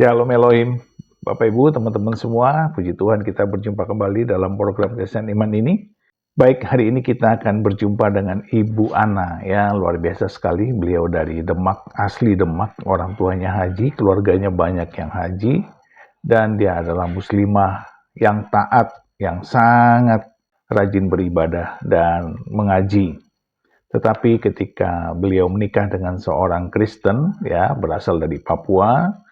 Shalom Elohim, Bapak Ibu, teman-teman semua, puji Tuhan kita berjumpa kembali dalam program Kesan Iman ini. Baik, hari ini kita akan berjumpa dengan Ibu Ana, ya luar biasa sekali. Beliau dari Demak, asli Demak, orang tuanya haji, keluarganya banyak yang haji, dan dia adalah muslimah yang taat, yang sangat rajin beribadah dan mengaji. Tetapi ketika beliau menikah dengan seorang Kristen, ya berasal dari Papua,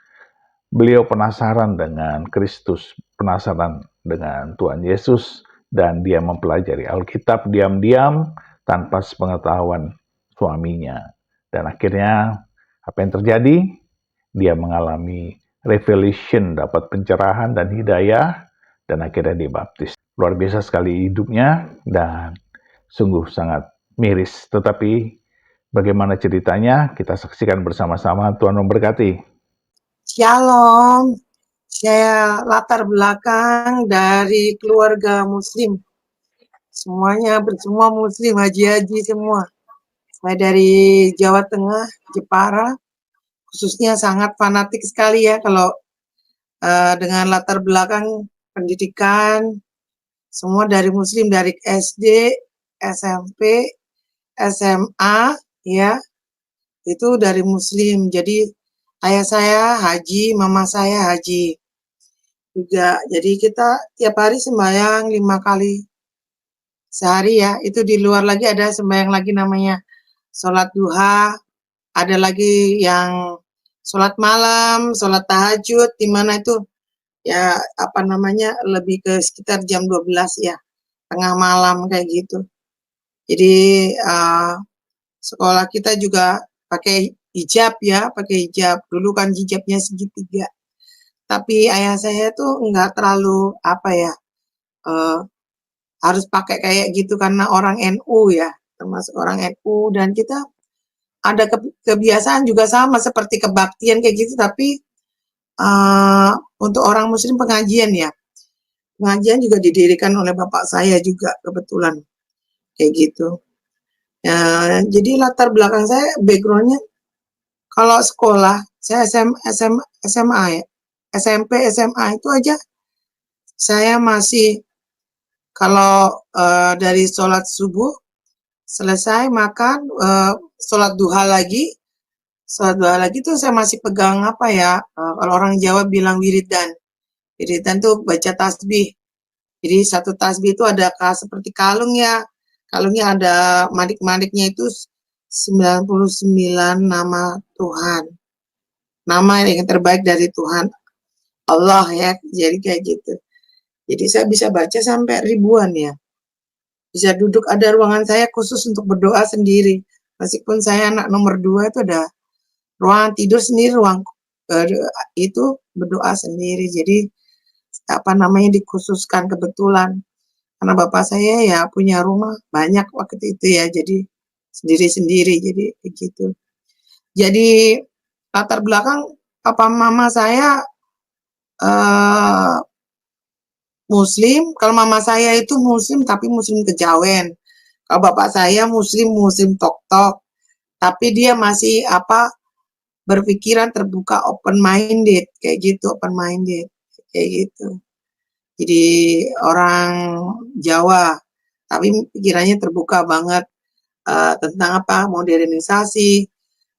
beliau penasaran dengan Kristus, penasaran dengan Tuhan Yesus, dan dia mempelajari Alkitab diam-diam tanpa sepengetahuan suaminya. Dan akhirnya apa yang terjadi? Dia mengalami revelation, dapat pencerahan dan hidayah, dan akhirnya dibaptis. Luar biasa sekali hidupnya dan sungguh sangat miris. Tetapi bagaimana ceritanya? Kita saksikan bersama-sama. Tuhan memberkati. Shalom, saya latar belakang dari keluarga muslim. Semua muslim, haji-haji semua. Saya dari Jawa Tengah, Jepara, khususnya sangat fanatik sekali ya kalau dengan latar belakang pendidikan, semua dari muslim, dari SD, SMP, SMA, ya, itu dari muslim. Jadi ayah saya haji, mama saya haji juga. Jadi kita tiap hari sembahyang 5 kali sehari ya. Itu di luar lagi ada sembahyang lagi namanya sholat duha, ada lagi yang sholat malam, sholat tahajud, di mana itu ya apa namanya lebih ke sekitar jam 12 ya, tengah malam kayak gitu. Jadi sekolah kita juga pakai hijab ya, pakai hijab. Dulu kan hijabnya segitiga. Tapi ayah saya tuh nggak terlalu apa ya, harus pakai kayak gitu karena orang NU ya, termasuk orang NU, dan kita ada kebiasaan juga sama seperti kebaktian kayak gitu, tapi untuk orang muslim pengajian ya. Pengajian juga didirikan oleh bapak saya juga kebetulan kayak gitu. Jadi latar belakang saya backgroundnya kalau sekolah saya SMA ya, SMP SMA itu aja saya masih kalau dari sholat subuh selesai makan, sholat duha lagi tuh saya masih pegang apa ya, kalau orang Jawa bilang wiridan. Wiridan tuh baca tasbih. Jadi satu tasbih itu ada seperti kalung ya. Kalungnya ada manik-maniknya itu 99 nama Tuhan. Nama yang terbaik dari Tuhan. Allah ya, jadi kayak gitu. Jadi saya bisa baca sampai ribuan ya. Bisa duduk, ada ruangan saya khusus untuk berdoa sendiri. Meskipun saya anak nomor 2 itu ada ruangan tidur sendiri, ruang itu berdoa sendiri. Jadi apa namanya dikhususkan kebetulan karena bapak saya ya punya rumah banyak waktu itu ya, jadi sendiri-sendiri, jadi begitu. Jadi latar belakang papa mama saya muslim. Kalau mama saya itu muslim tapi muslim kejawen. Kalau bapak saya muslim tok-tok. Tapi dia masih apa berpikiran terbuka, open minded kayak gitu, open minded kayak gitu. Jadi orang Jawa, tapi pikirannya terbuka banget tentang apa modernisasi.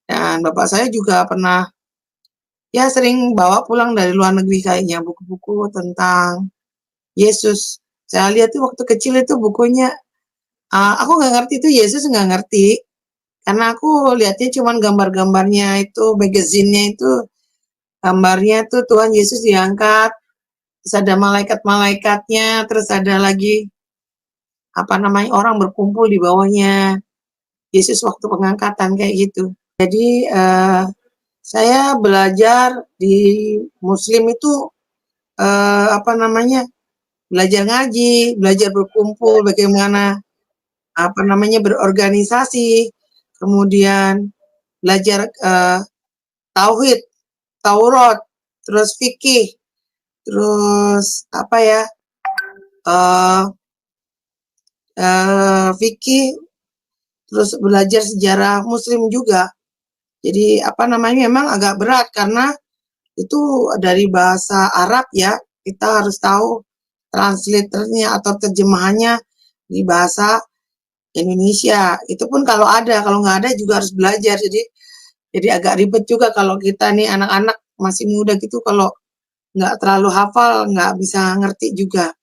Dan bapak saya juga pernah ya sering bawa pulang dari luar negeri kayaknya buku-buku tentang Yesus. Saya lihat tuh waktu kecil itu bukunya, aku nggak ngerti itu Yesus, nggak ngerti. Karena aku lihatnya cuman gambar-gambarnya itu, magazine-nya itu, gambarnya tuh Tuhan Yesus diangkat, terus ada malaikat-malaikatnya, terus ada lagi apa namanya orang berkumpul di bawahnya Yesus waktu pengangkatan kayak gitu. Jadi saya belajar di Muslim itu apa namanya belajar ngaji, belajar berkumpul, bagaimana apa namanya berorganisasi, kemudian belajar tauhid, Taurat, terus fikih, terus apa ya fikih, terus belajar sejarah Muslim juga. Jadi apa namanya memang agak berat karena Itu dari bahasa Arab ya, kita harus tahu translatornya atau terjemahannya di bahasa Indonesia. Itu pun kalau ada, kalau nggak ada juga harus belajar. Jadi agak ribet juga kalau kita nih anak-anak masih muda gitu, kalau nggak terlalu hafal, nggak bisa ngerti juga.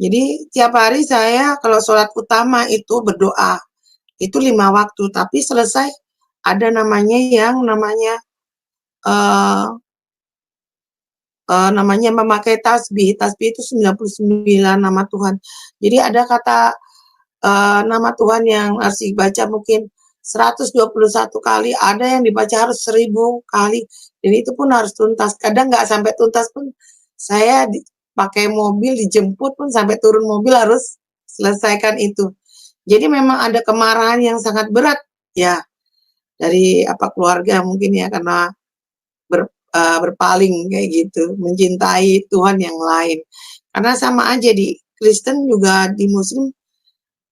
Jadi tiap hari saya kalau sholat utama itu berdoa, itu 5 waktu, tapi selesai ada namanya yang namanya eh, namanya memakai tasbih. Tasbih itu 99 nama Tuhan. Jadi ada kata nama Tuhan yang harus dibaca mungkin 121 kali, ada yang dibaca harus 1000 kali, dan itu pun harus tuntas. Kadang nggak sampai tuntas pun, saya pakai mobil dijemput pun sampai turun mobil harus selesaikan itu. Jadi memang ada kemarahan yang sangat berat ya dari keluarga mungkin ya, karena berpaling kayak gitu, mencintai Tuhan yang lain. Karena sama aja di Kristen juga di Muslim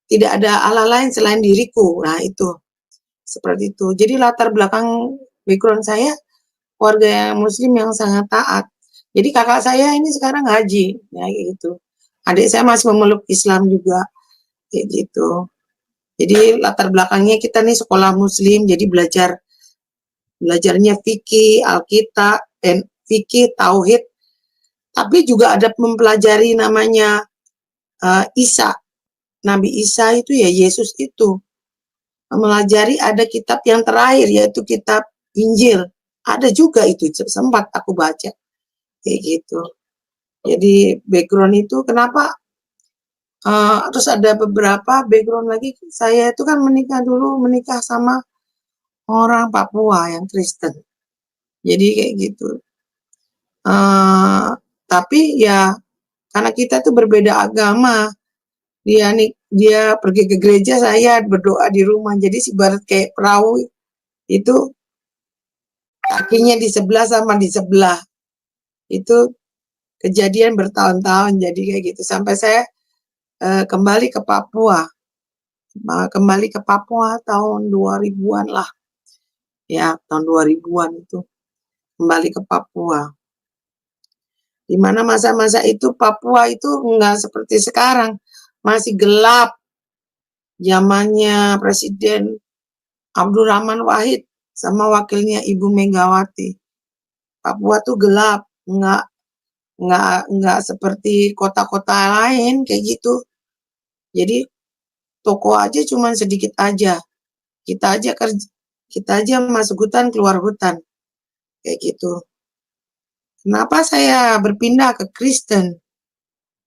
tidak ada Allah lain selain diriku. Nah itu, seperti itu. Jadi latar belakang background saya keluarga Muslim yang sangat taat. Jadi kakak saya ini sekarang haji, ya kayak gitu. Adik saya masih memeluk Islam juga, kayak gitu. Jadi latar belakangnya kita nih sekolah Muslim, jadi belajarnya fikih, Alkitab, dan fikih, tauhid. Tapi juga ada mempelajari namanya Isa, Nabi Isa itu ya, Yesus itu. Mempelajari ada kitab yang terakhir yaitu kitab Injil. Ada juga itu, sempat aku baca. Kayak gitu. Jadi background itu kenapa terus ada beberapa background lagi, saya itu kan menikah sama orang Papua yang Kristen. Jadi kayak gitu. Tapi ya karena kita tuh berbeda agama, dia pergi ke gereja, saya berdoa di rumah. Jadi ibarat kayak perahu itu, kakinya di sebelah sama di sebelah. Itu kejadian bertahun-tahun jadi kayak gitu. Sampai saya kembali ke Papua. Kembali ke Papua tahun 2000-an lah. Ya, tahun 2000-an itu kembali ke Papua. Di mana masa-masa itu Papua itu enggak seperti sekarang. Masih gelap. Zamannya Presiden Abdurrahman Wahid sama wakilnya Ibu Megawati. Papua tuh gelap, enggak seperti kota-kota lain kayak gitu. Jadi toko aja cuman sedikit aja. Kita aja masuk hutan, keluar hutan. Kayak gitu. Kenapa saya berpindah ke Kristen?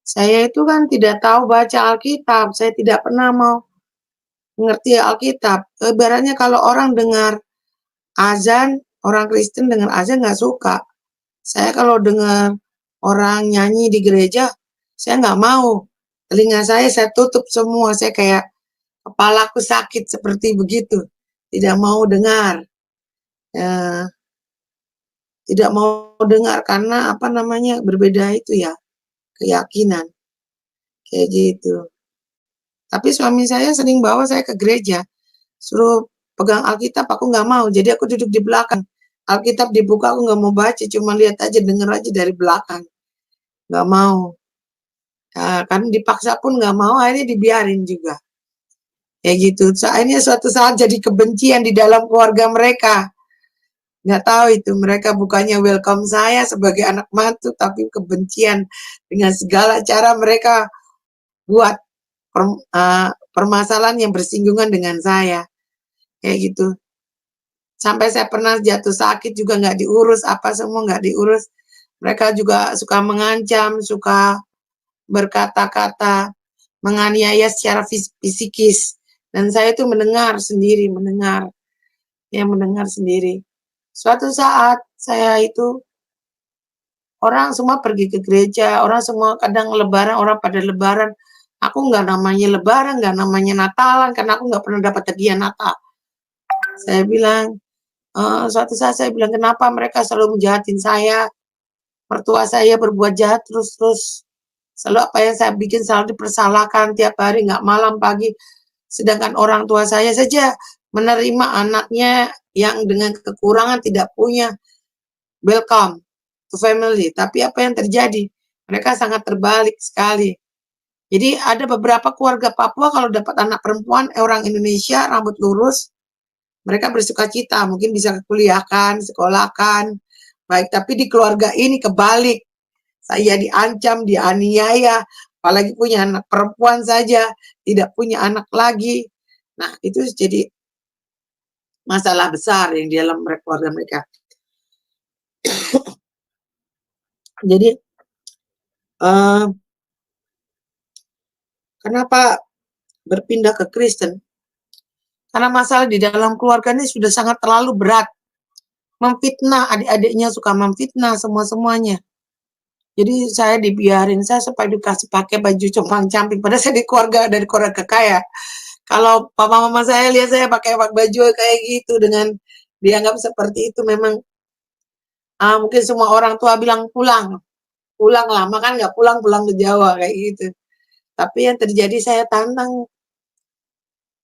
Saya itu kan tidak tahu baca Alkitab, saya tidak pernah mau mengerti Alkitab. Ibaratnya kalau orang dengar azan, orang Kristen dengar azan nggak suka. Saya kalau dengar orang nyanyi di gereja, saya nggak mau. Telinga saya tutup semua, saya kayak kepalaku sakit seperti begitu. Tidak mau dengar. Tidak mau dengar karena berbeda itu ya, keyakinan. Kayak gitu. Tapi suami saya sering bawa saya ke gereja, suruh pegang Alkitab, aku nggak mau. Jadi aku duduk di belakang. Alkitab dibuka, aku nggak mau baca, cuma lihat aja, denger aja dari belakang. Nggak mau. Kan dipaksa pun nggak mau, akhirnya dibiarin juga. Kayak gitu. Akhirnya suatu saat jadi kebencian di dalam keluarga mereka. Nggak tahu itu, mereka bukannya welcome saya sebagai anak mantu, tapi kebencian dengan segala cara mereka buat permasalahan yang bersinggungan dengan saya. Kayak gitu. Sampai saya pernah jatuh sakit juga nggak diurus, apa semua nggak diurus. Mereka juga suka mengancam, suka berkata-kata, menganiaya secara fisikis. Dan saya itu mendengar sendiri. Suatu saat saya itu, orang semua pergi ke gereja, orang semua kadang lebaran, orang pada lebaran. Aku nggak namanya lebaran, nggak namanya Natalan, karena aku nggak pernah dapat hadiah Natal. Saya bilang, suatu saat saya bilang, kenapa mereka selalu menjahatin saya? Mertua saya berbuat jahat terus-terus. Selalu apa yang saya bikin selalu dipersalahkan tiap hari, nggak malam, pagi. Sedangkan orang tua saya saja menerima anaknya yang dengan kekurangan tidak punya. welcome to family. Tapi apa yang terjadi? Mereka sangat terbalik sekali. Jadi ada beberapa keluarga Papua kalau dapat anak perempuan orang Indonesia rambut lurus, mereka bersukacita, mungkin bisa kuliahkan, sekolahkan, baik. Tapi di keluarga ini kebalik, saya diancam, dianiaya, apalagi punya anak perempuan saja, tidak punya anak lagi. Nah, itu jadi masalah besar yang di dalam keluarga mereka. Jadi kenapa berpindah ke Kristen? Karena masalah di dalam keluarga ini sudah sangat terlalu berat. Memfitnah, adik-adiknya suka memfitnah semua-semuanya. Jadi saya dibiarin, saya supaya dikasih pakai baju compang-camping. Padahal saya dari keluarga kaya. Kalau papa mama saya lihat saya pakai baju kayak gitu dengan dianggap seperti itu, memang mungkin semua orang tua bilang pulang lah, makan nggak pulang ke Jawa kayak gitu. Tapi yang terjadi saya tantang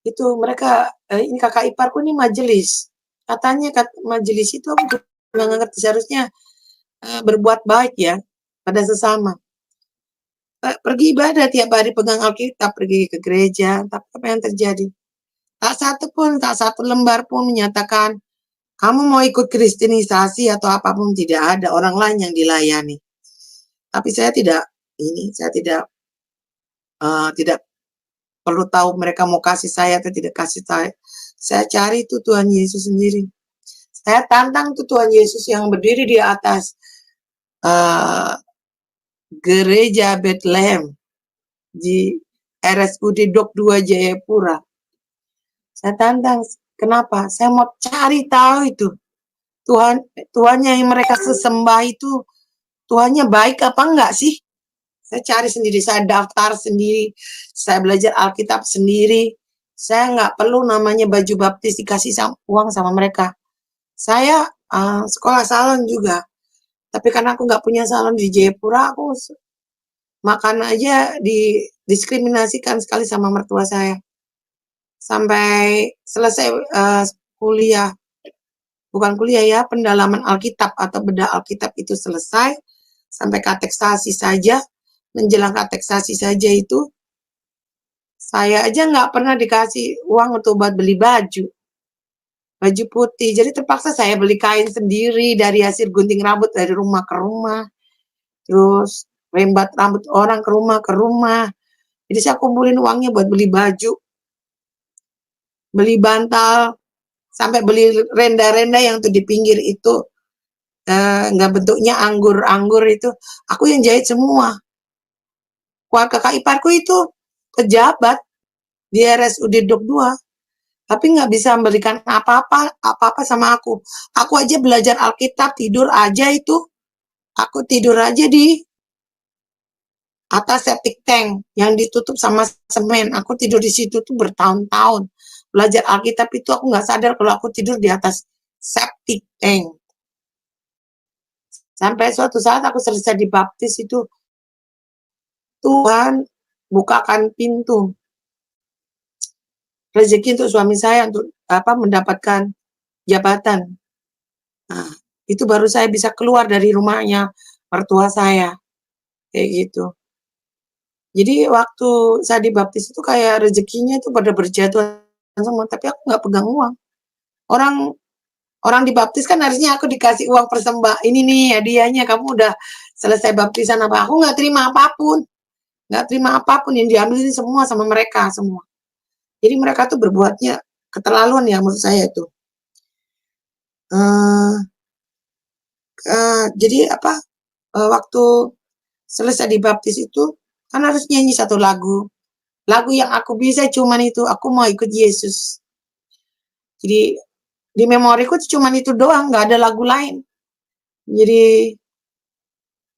itu mereka, ini kakak iparku ini majelis. Katanya majelis itu aku nggak ngerti, seharusnya berbuat baik ya pada sesama. Pergi ibadah tiap hari, pegang Alkitab, pergi ke gereja, tapi apa yang terjadi? Tak satu lembar pun menyatakan kamu mau ikut kristenisasi atau apapun, tidak ada, orang lain yang dilayani. Tapi saya tidak tidak perlu tahu mereka mau kasih saya atau tidak kasih saya. Saya cari itu Tuhan Yesus sendiri. Saya tantang tuh Tuhan Yesus yang berdiri di atas gereja Bethlehem di RSUD Dok 2 Jayapura. Saya tantang, kenapa? Saya mau cari tahu itu Tuhannya yang mereka sesembah itu Tuhannya baik apa enggak sih? Saya cari sendiri, saya daftar sendiri, saya belajar Alkitab sendiri. Saya nggak perlu namanya baju baptis dikasih uang sama mereka. Saya sekolah salon juga. Tapi karena aku nggak punya salon di Jayapura, aku makan aja didiskriminasikan sekali sama mertua saya. Sampai selesai kuliah, bukan kuliah ya, pendalaman Alkitab atau bedah Alkitab itu selesai, sampai kateksasi saja, menjelang kateksasi saja itu, saya aja nggak pernah dikasih uang untuk buat beli baju putih. Jadi terpaksa saya beli kain sendiri dari hasil gunting rambut dari rumah ke rumah, terus rembat rambut orang ke rumah. Jadi saya kumpulin uangnya buat beli baju, beli bantal, sampai beli renda-renda yang tuh di pinggir itu nggak bentuknya anggur itu, aku yang jahit semua. Kakak iparku itu pejabat di RSUD Dok 2, tapi nggak bisa memberikan apa-apa sama aku. Aku aja belajar Alkitab, tidur aja itu, aku tidur aja di atas septic tank yang ditutup sama semen. Aku tidur di situ tuh bertahun-tahun. Belajar Alkitab itu aku nggak sadar kalau aku tidur di atas septic tank. Sampai suatu saat aku selesai dibaptis itu, Tuhan bukakan pintu rezeki untuk suami saya untuk mendapatkan jabatan. Nah, itu baru saya bisa keluar dari rumahnya mertua saya, kayak gitu. Jadi waktu saya dibaptis itu kayak rezekinya itu pada berjatuhan semua, tapi aku nggak pegang uang. Orang dibaptis kan harusnya aku dikasih uang ini nih hadiahnya, kamu udah selesai baptisan apa. Aku nggak terima apapun. Nggak terima apapun, yang diambil ini semua sama mereka semua. Jadi mereka tuh berbuatnya keterlaluan ya menurut saya itu. Jadi waktu selesai dibaptis itu kan harus nyanyi satu lagu. Lagu yang aku bisa cuman itu, aku mau ikut Yesus. Jadi di memoriku cuman itu doang, nggak ada lagu lain. Jadi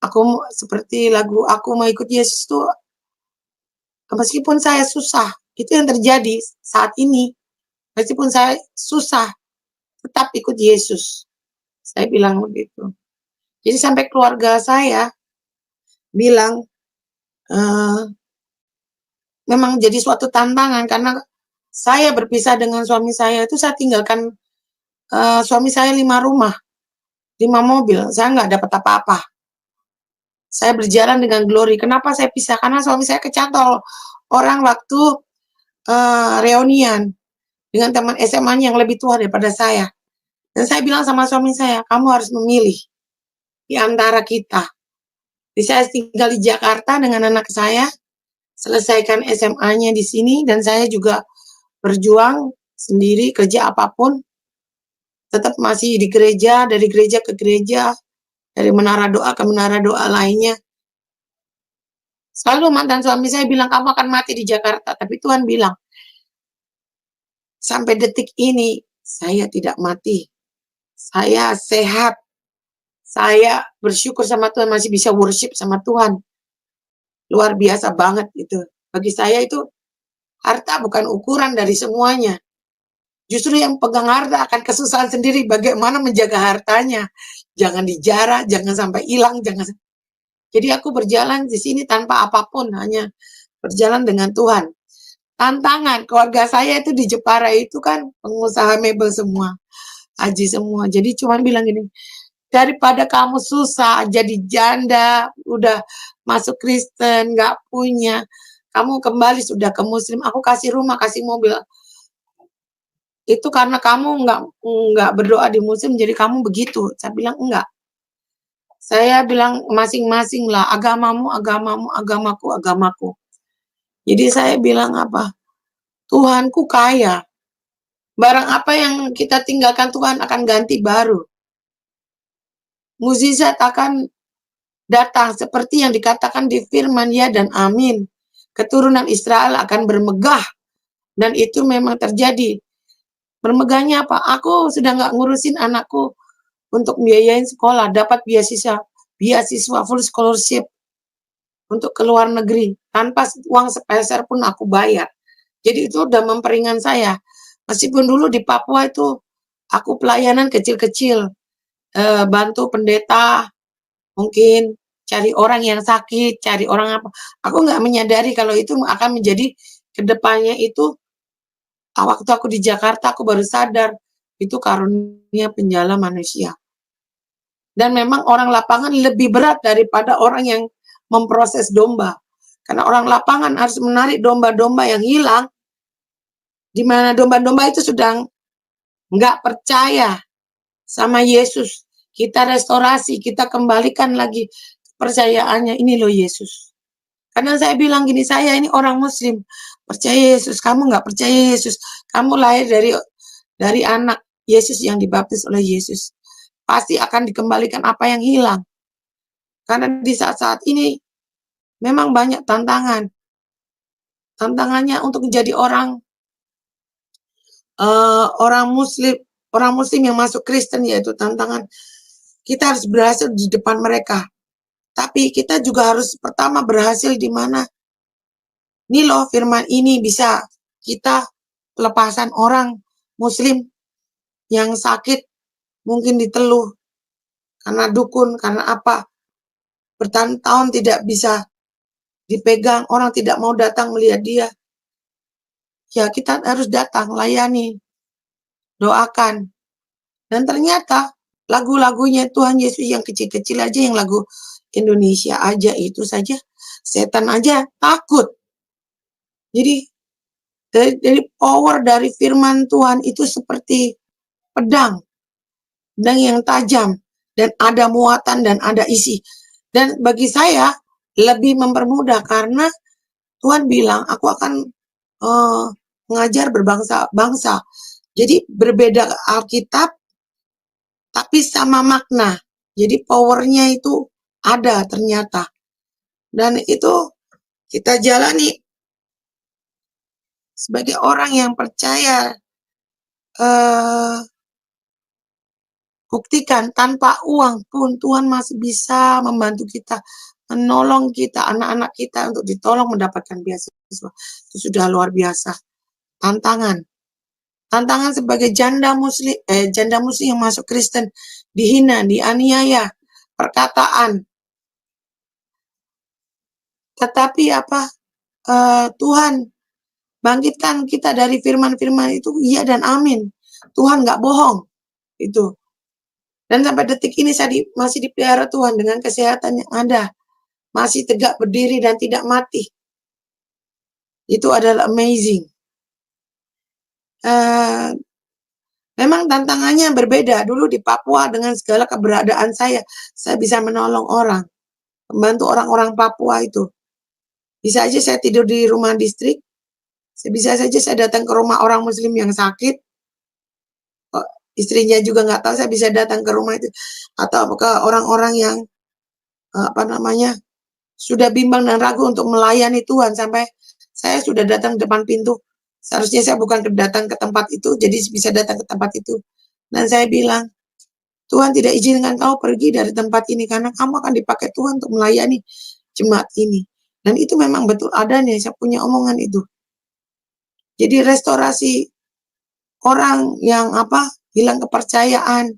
aku seperti lagu aku mau ikut Yesus tuh, meskipun saya susah, itu yang terjadi saat ini. Meskipun saya susah, tetap ikut Yesus. Saya bilang begitu. Jadi sampai keluarga saya bilang, memang jadi suatu tantangan karena saya berpisah dengan suami saya itu, saya tinggalkan suami saya 5 rumah. 5 mobil, saya nggak dapat apa-apa. Saya berjalan dengan glory. Kenapa saya pisah? Karena suami saya kecantol orang waktu, reunian dengan teman SMA-nya yang lebih tua daripada saya. Dan saya bilang sama suami saya, "Kamu harus memilih di antara kita." Jadi saya tinggal di Jakarta dengan anak saya, selesaikan SMA-nya di sini, dan saya juga berjuang sendiri, kerja apapun, tetap masih di gereja, dari gereja ke gereja, dari menara doa ke menara doa lainnya. Selalu mantan suami saya bilang, "Kamu akan mati di Jakarta." Tapi Tuhan bilang, "Sampai detik ini, saya tidak mati. Saya sehat. Saya bersyukur sama Tuhan, masih bisa worship sama Tuhan." Luar biasa banget itu. Bagi saya itu, harta bukan ukuran dari semuanya. Justru yang pegang harta akan kesusahan sendiri bagaimana menjaga hartanya. Jangan dijarah, jangan sampai hilang, jangan. Jadi aku berjalan di sini tanpa apapun, hanya berjalan dengan Tuhan. Tantangan, keluarga saya itu di Jepara itu kan pengusaha mebel semua, haji semua. Jadi cuman bilang gini, "Daripada kamu susah, jadi janda, udah masuk Kristen, nggak punya, kamu kembali sudah ke Muslim, aku kasih rumah, kasih mobil. Itu karena kamu nggak berdoa di Muslim, jadi kamu begitu." Saya bilang, "Enggak." Saya bilang, "Masing-masing lah, agamamu, agamamu, agamaku, agamaku." Jadi saya bilang apa, "Tuhanku kaya. Barang apa yang kita tinggalkan Tuhan akan ganti baru. Mukjizat akan datang seperti yang dikatakan di firman, ya dan amin. Keturunan Israel akan bermegah." Dan itu memang terjadi. Bermegahnya apa? Aku sudah nggak ngurusin anakku untuk biayain sekolah, dapat beasiswa, beasiswa full scholarship untuk ke luar negeri, tanpa uang sepeser pun aku bayar. Jadi itu udah memperingan saya. Meskipun dulu di Papua itu aku pelayanan kecil-kecil, bantu pendeta, mungkin cari orang yang sakit, cari orang apa. Aku nggak menyadari kalau itu akan menjadi kedepannya itu, waktu aku di Jakarta aku baru sadar itu karunia penjala manusia. Dan memang orang lapangan lebih berat daripada orang yang memproses domba. Karena orang lapangan harus menarik domba-domba yang hilang, di mana domba-domba itu sudah nggak percaya sama Yesus. Kita restorasi, kita kembalikan lagi kepercayaannya. Ini loh Yesus. Karena saya bilang gini, saya ini orang Muslim, percaya Yesus. Kamu nggak percaya Yesus. Kamu lahir dari anak Yesus yang dibaptis oleh Yesus. Pasti akan dikembalikan apa yang hilang. Karena di saat-saat ini memang banyak tantangan. Tantangannya untuk menjadi orang orang Muslim yang masuk Kristen, yaitu tantangan kita harus berhasil di depan mereka. Tapi kita juga harus pertama berhasil di mana, nih loh firman ini bisa kita pelepasan orang Muslim yang sakit, mungkin diteluh karena dukun, karena apa, bertahun-tahun tidak bisa dipegang, orang tidak mau datang melihat dia. Ya kita harus datang, layani, doakan. Dan ternyata lagu-lagunya Tuhan Yesus yang kecil-kecil aja, yang lagu Indonesia aja itu saja, setan aja takut. Jadi dari power dari firman Tuhan itu seperti pedang yang tajam, dan ada muatan dan ada isi. Dan bagi saya lebih mempermudah karena Tuhan bilang, "Aku akan mengajar berbangsa-bangsa." Jadi berbeda Alkitab, tapi sama makna. Jadi powernya itu ada ternyata. Dan itu kita jalani sebagai orang yang percaya. Buktikan tanpa uang pun Tuhan masih bisa membantu kita, menolong kita, anak-anak kita untuk ditolong mendapatkan beasiswa. Itu sudah luar biasa. Tantangan. Tantangan sebagai janda muslim yang masuk Kristen, dihina, dianiaya, perkataan. Tetapi apa, Tuhan bangkitkan kita dari firman-firman itu, iya dan amin. Tuhan nggak bohong. Itu. Dan sampai detik ini saya masih dipelihara Tuhan dengan kesehatan yang ada, masih tegak berdiri dan tidak mati. Itu adalah amazing. Memang tantangannya berbeda. Dulu di Papua dengan segala keberadaan saya bisa menolong orang, membantu orang-orang Papua itu. Bisa aja saya tidur di rumah distrik, bisa saja saya datang ke rumah orang Muslim yang sakit, istrinya juga nggak tahu, saya bisa datang ke rumah itu, atau ke orang-orang yang sudah bimbang dan ragu untuk melayani Tuhan, sampai saya sudah datang depan pintu. Seharusnya saya bukan datang ke tempat itu, jadi bisa datang ke tempat itu. Dan saya bilang, Tuhan tidak izinkan kau pergi dari tempat ini, karena kamu akan dipakai Tuhan untuk melayani jemaat ini. Dan itu memang betul adanya, saya punya omongan itu. Jadi restorasi orang yang hilang kepercayaan,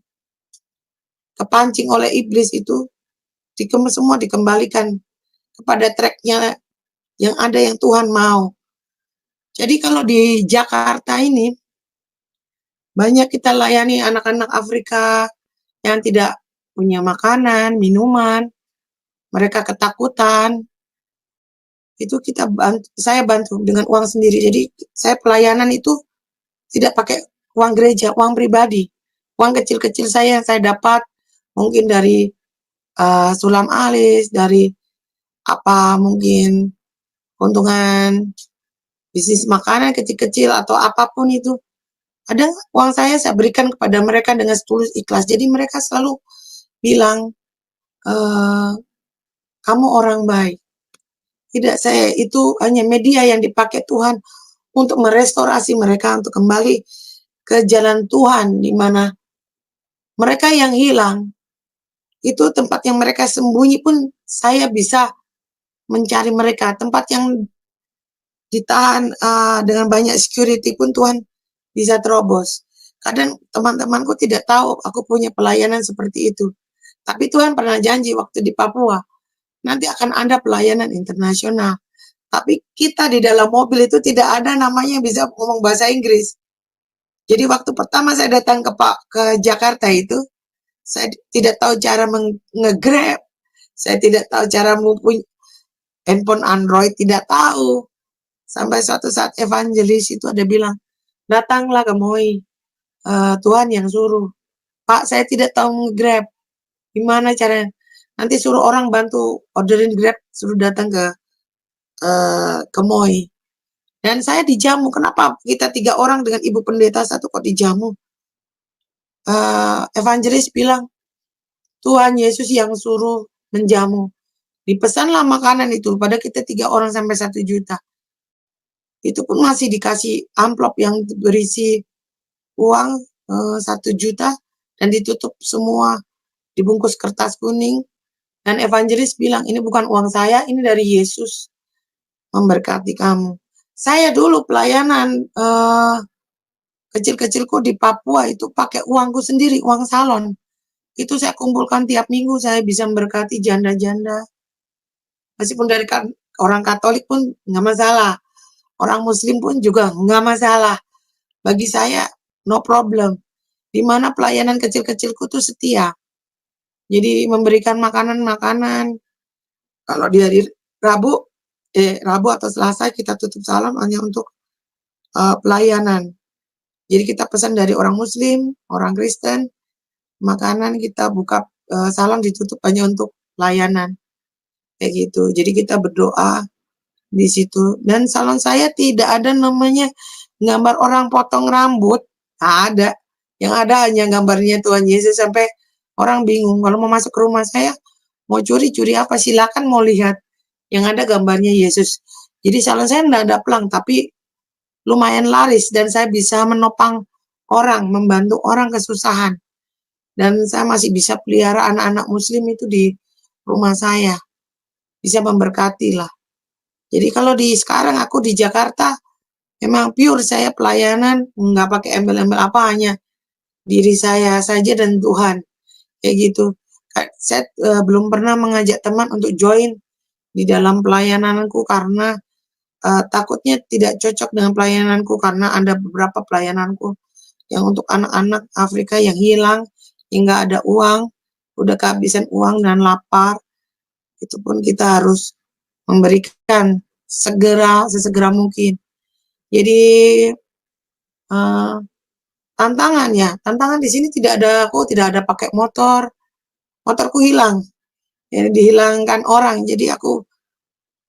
kepancing oleh iblis itu, semua dikembalikan kepada tracknya yang ada yang Tuhan mau. Jadi kalau di Jakarta ini, banyak kita layani anak-anak Afrika yang tidak punya makanan, minuman, mereka ketakutan. Itu saya bantu dengan uang sendiri. Jadi saya pelayanan itu tidak pakai uang gereja, uang pribadi. Uang kecil-kecil saya yang saya dapat, mungkin dari sulam alis, dari mungkin keuntungan bisnis makanan kecil-kecil atau apapun itu. Ada uang saya berikan kepada mereka dengan tulus ikhlas. Jadi mereka selalu bilang, kamu orang baik. Tidak, saya itu hanya media yang dipakai Tuhan untuk merestorasi mereka, untuk kembali ke jalan Tuhan, di mana mereka yang hilang, itu tempat yang mereka sembunyi pun saya bisa mencari mereka. Tempat yang ditahan dengan banyak security pun Tuhan bisa terobos. Kadang teman-temanku tidak tahu aku punya pelayanan seperti itu. Tapi Tuhan pernah janji waktu di Papua, nanti akan ada pelayanan internasional. Tapi kita di dalam mobil itu tidak ada namanya bisa ngomong bahasa Inggris. Jadi waktu pertama saya datang ke Jakarta itu, saya tidak tahu cara nge-grab, saya tidak tahu cara mempunyai handphone Android, tidak tahu. Sampai suatu saat evangelis itu ada bilang, datanglah ke Moi, Tuhan yang suruh. Pak, saya tidak tahu nge-grab, gimana caranya? Nanti suruh orang bantu orderin Grab, suruh datang ke Moi. Dan saya dijamu. Kenapa kita 3 orang dengan ibu pendeta 1 kok dijamu? Evangelis bilang, Tuhan Yesus yang suruh menjamu. Dipesanlah makanan itu pada kita 3 orang sampai 1 juta. Itu pun masih dikasih amplop yang berisi uang 1 juta dan ditutup semua, dibungkus kertas kuning. Dan evangelis bilang, ini bukan uang saya, ini dari Yesus memberkati kamu. Saya dulu pelayanan kecil-kecilku di Papua itu pakai uangku sendiri, uang salon. Itu saya kumpulkan tiap minggu, saya bisa memberkati janda-janda. Meskipun dari orang Katolik pun nggak masalah. Orang Muslim pun juga nggak masalah. Bagi saya, no problem. Di mana pelayanan kecil-kecilku tuh setia. Jadi memberikan makanan-makanan. Kalau di hari Rabu atau Selasa kita tutup salam hanya untuk pelayanan. Jadi kita pesan dari orang Muslim, orang Kristen, makanan kita buka salam ditutup hanya untuk pelayanan. Kayak gitu. Jadi kita berdoa di situ. Dan salon saya tidak ada namanya gambar orang potong rambut. Nggak ada. Yang ada hanya gambarnya Tuhan Yesus, sampai orang bingung. Kalau mau masuk ke rumah saya, mau curi apa, silakan mau lihat. Yang ada gambarnya Yesus. Jadi salon saya nggak ada pelang, tapi lumayan laris dan saya bisa menopang orang, membantu orang kesusahan. Dan saya masih bisa pelihara anak-anak Muslim itu di rumah saya. Bisa memberkati lah. Jadi kalau sekarang aku di Jakarta, memang pure saya pelayanan, nggak pakai embel-embel apa, hanya diri saya saja dan Tuhan. Kayak gitu. Saya belum pernah mengajak teman untuk join di dalam pelayananku karena takutnya tidak cocok dengan pelayananku, karena ada beberapa pelayananku yang untuk anak-anak Afrika yang hilang, hingga ada uang, udah kehabisan uang dan lapar, itu pun kita harus memberikan sesegera mungkin. Jadi tantangan di sini aku tidak ada pakai motor, motorku hilang, jadi dihilangkan orang. Jadi aku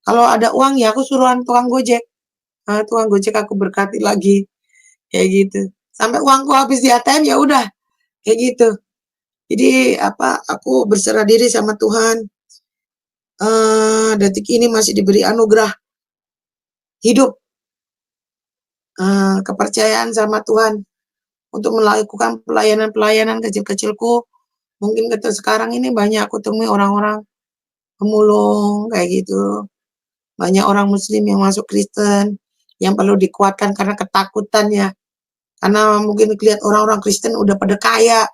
kalau ada uang ya aku suruhan tukang Gojek, tukang Gojek aku berkati lagi, kayak gitu. Sampai uangku habis di ATM ya udah, kayak gitu. Jadi aku berserah diri sama Tuhan. Detik ini masih diberi anugerah hidup, kepercayaan sama Tuhan untuk melakukan pelayanan-pelayanan kecil-kecilku. Mungkin sekarang ini banyak aku temui orang-orang pemulung kayak gitu. Banyak orang muslim yang masuk Kristen, yang perlu dikuatkan karena ketakutannya. Karena mungkin lihat orang-orang Kristen udah pada kaya,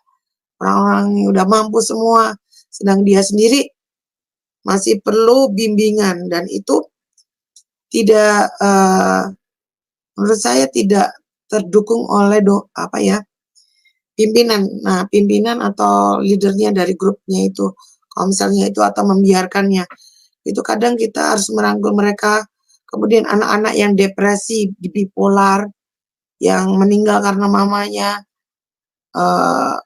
orang-orang yang udah mampu semua, sedang dia sendiri masih perlu bimbingan, dan itu tidak menurut saya tidak terdukung oleh pimpinan. Nah, pimpinan atau leadernya dari grupnya itu, kalau misalnya itu atau membiarkannya, itu kadang kita harus merangkul mereka. Kemudian anak-anak yang depresi, bipolar, yang meninggal karena mamanya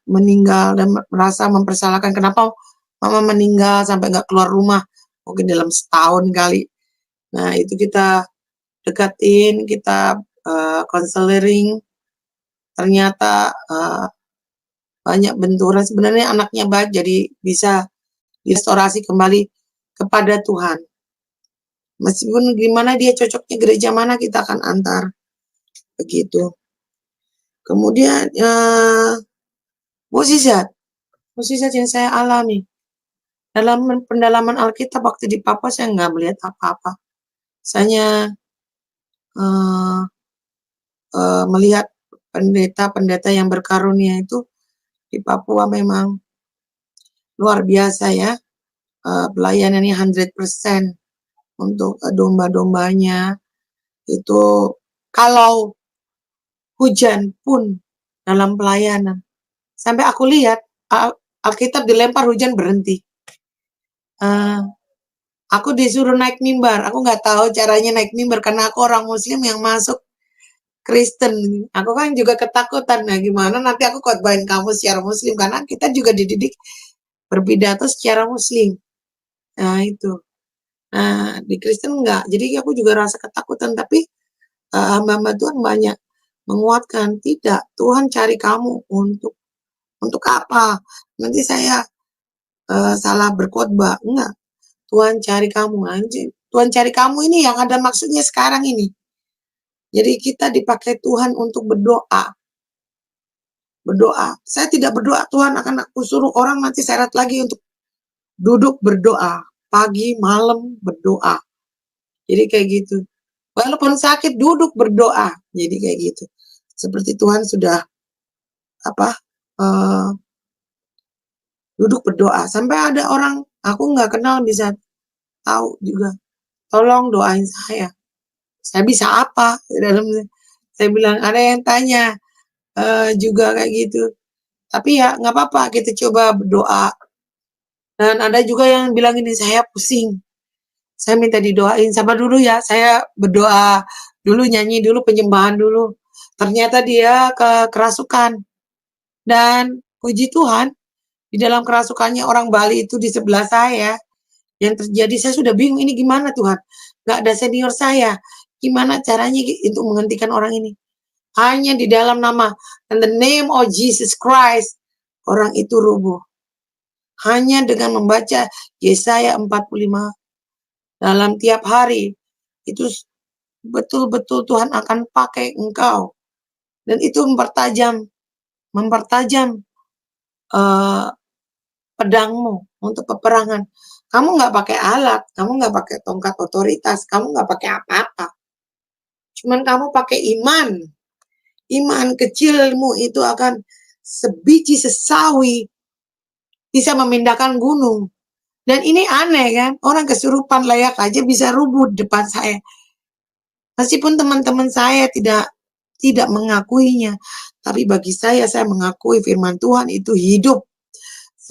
meninggal dan merasa mempersalahkan kenapa mama meninggal sampai nggak keluar rumah, mungkin dalam setahun kali. Nah, itu kita dekatin, kita counseling. Ternyata banyak benturan, sebenarnya anaknya baik, jadi bisa restorasi kembali kepada Tuhan. Meskipun gimana dia cocoknya gereja mana, kita akan antar, begitu. Kemudian mukjizat yang saya alami dalam pendalaman Alkitab waktu di Papua, saya nggak melihat apa-apa. Saya melihat pendeta-pendeta yang berkarunia itu di Papua memang luar biasa ya, pelayanannya 100% untuk domba-dombanya. Itu kalau hujan pun dalam pelayanan, sampai aku lihat Alkitab dilempar hujan berhenti. Aku disuruh naik mimbar, aku nggak tahu caranya naik mimbar karena aku orang muslim yang masuk Kristen. Aku kan juga ketakutan, nah gimana nanti aku khotbahin kamu secara muslim, karena kita juga dididik berpidato secara muslim. Nah itu. Nah di Kristen enggak, jadi aku juga rasa ketakutan, tapi hamba-hamba Tuhan banyak menguatkan, tidak, Tuhan cari kamu untuk apa? Nanti saya salah berkhotbah, enggak. Tuhan cari kamu, anjing. Tuhan cari kamu ini yang ada maksudnya sekarang ini. Jadi kita dipakai Tuhan untuk berdoa. Berdoa. Saya tidak berdoa, Tuhan akan aku suruh orang nanti syarat lagi untuk duduk berdoa. Pagi, malam berdoa. Jadi kayak gitu. Walaupun sakit, duduk berdoa. Jadi kayak gitu. Seperti Tuhan sudah duduk berdoa. Sampai ada orang aku nggak kenal bisa tahu juga, tolong doain saya. Saya bisa apa? Saya bilang, ada yang tanya juga kayak gitu. Tapi ya nggak apa-apa, kita coba berdoa. Dan ada juga yang bilang ini, saya pusing. Saya minta didoain. Sabar dulu ya, saya berdoa dulu, nyanyi dulu, penyembahan dulu. Ternyata dia kerasukan. Dan puji Tuhan, di dalam kerasukannya orang Bali itu di sebelah saya, yang terjadi saya sudah bingung, ini gimana Tuhan? Nggak ada senior saya. Gimana caranya untuk menghentikan orang ini? Hanya di dalam nama, in the name of Jesus Christ, orang itu rubuh. Hanya dengan membaca Yesaya 45 dalam tiap hari, itu betul-betul Tuhan akan pakai engkau. Dan itu mempertajam pedangmu untuk peperangan. Kamu nggak pakai alat, kamu nggak pakai tongkat otoritas, kamu nggak pakai apa-apa. Cuman kamu pakai iman. Iman kecilmu itu akan sebiji sesawi bisa memindahkan gunung. Dan ini aneh kan, orang kesurupan layak aja bisa rubuh depan saya. Meskipun teman-teman saya tidak mengakuinya, tapi bagi saya mengakui firman Tuhan itu hidup.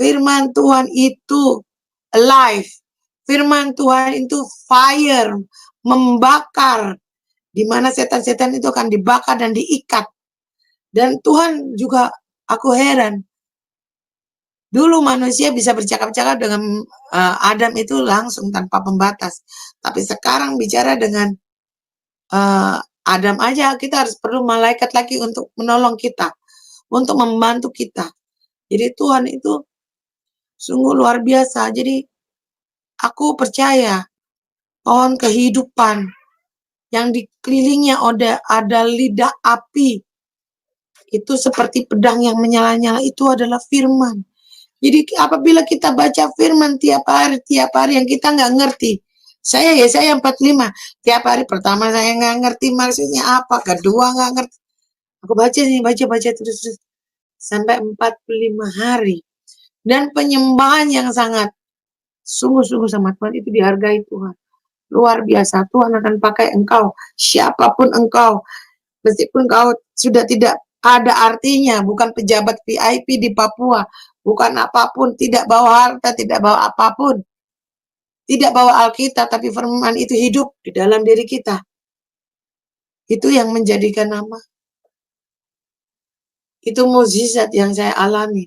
Firman Tuhan itu alive. Firman Tuhan itu fire, membakar. Di mana setan-setan itu akan dibakar dan diikat. Dan Tuhan juga, aku heran. Dulu manusia bisa bercakap-cakap dengan Adam itu langsung tanpa pembatas. Tapi sekarang bicara dengan Adam aja, kita harus perlu malaikat lagi untuk menolong kita, untuk membantu kita. Jadi Tuhan itu sungguh luar biasa. Jadi aku percaya pohon kehidupan yang dikelilingnya ada lidah api, itu seperti pedang yang menyala-nyala, itu adalah firman. Jadi apabila kita baca firman tiap hari yang kita nggak ngerti. Saya 45, tiap hari pertama saya nggak ngerti maksudnya apa, kedua nggak ngerti. Aku baca terus sampai 45 hari. Dan penyembahan yang sangat sungguh-sungguh sama Tuhan itu dihargai Tuhan. Luar biasa, Tuhan akan pakai engkau, siapapun engkau, meskipun kau sudah tidak ada artinya, bukan pejabat VIP di Papua, bukan apapun, tidak bawa harta, tidak bawa apapun, tidak bawa Alkitab, tapi firman itu hidup di dalam diri kita. Itu yang menjadikan nama. Itu mukjizat yang saya alami.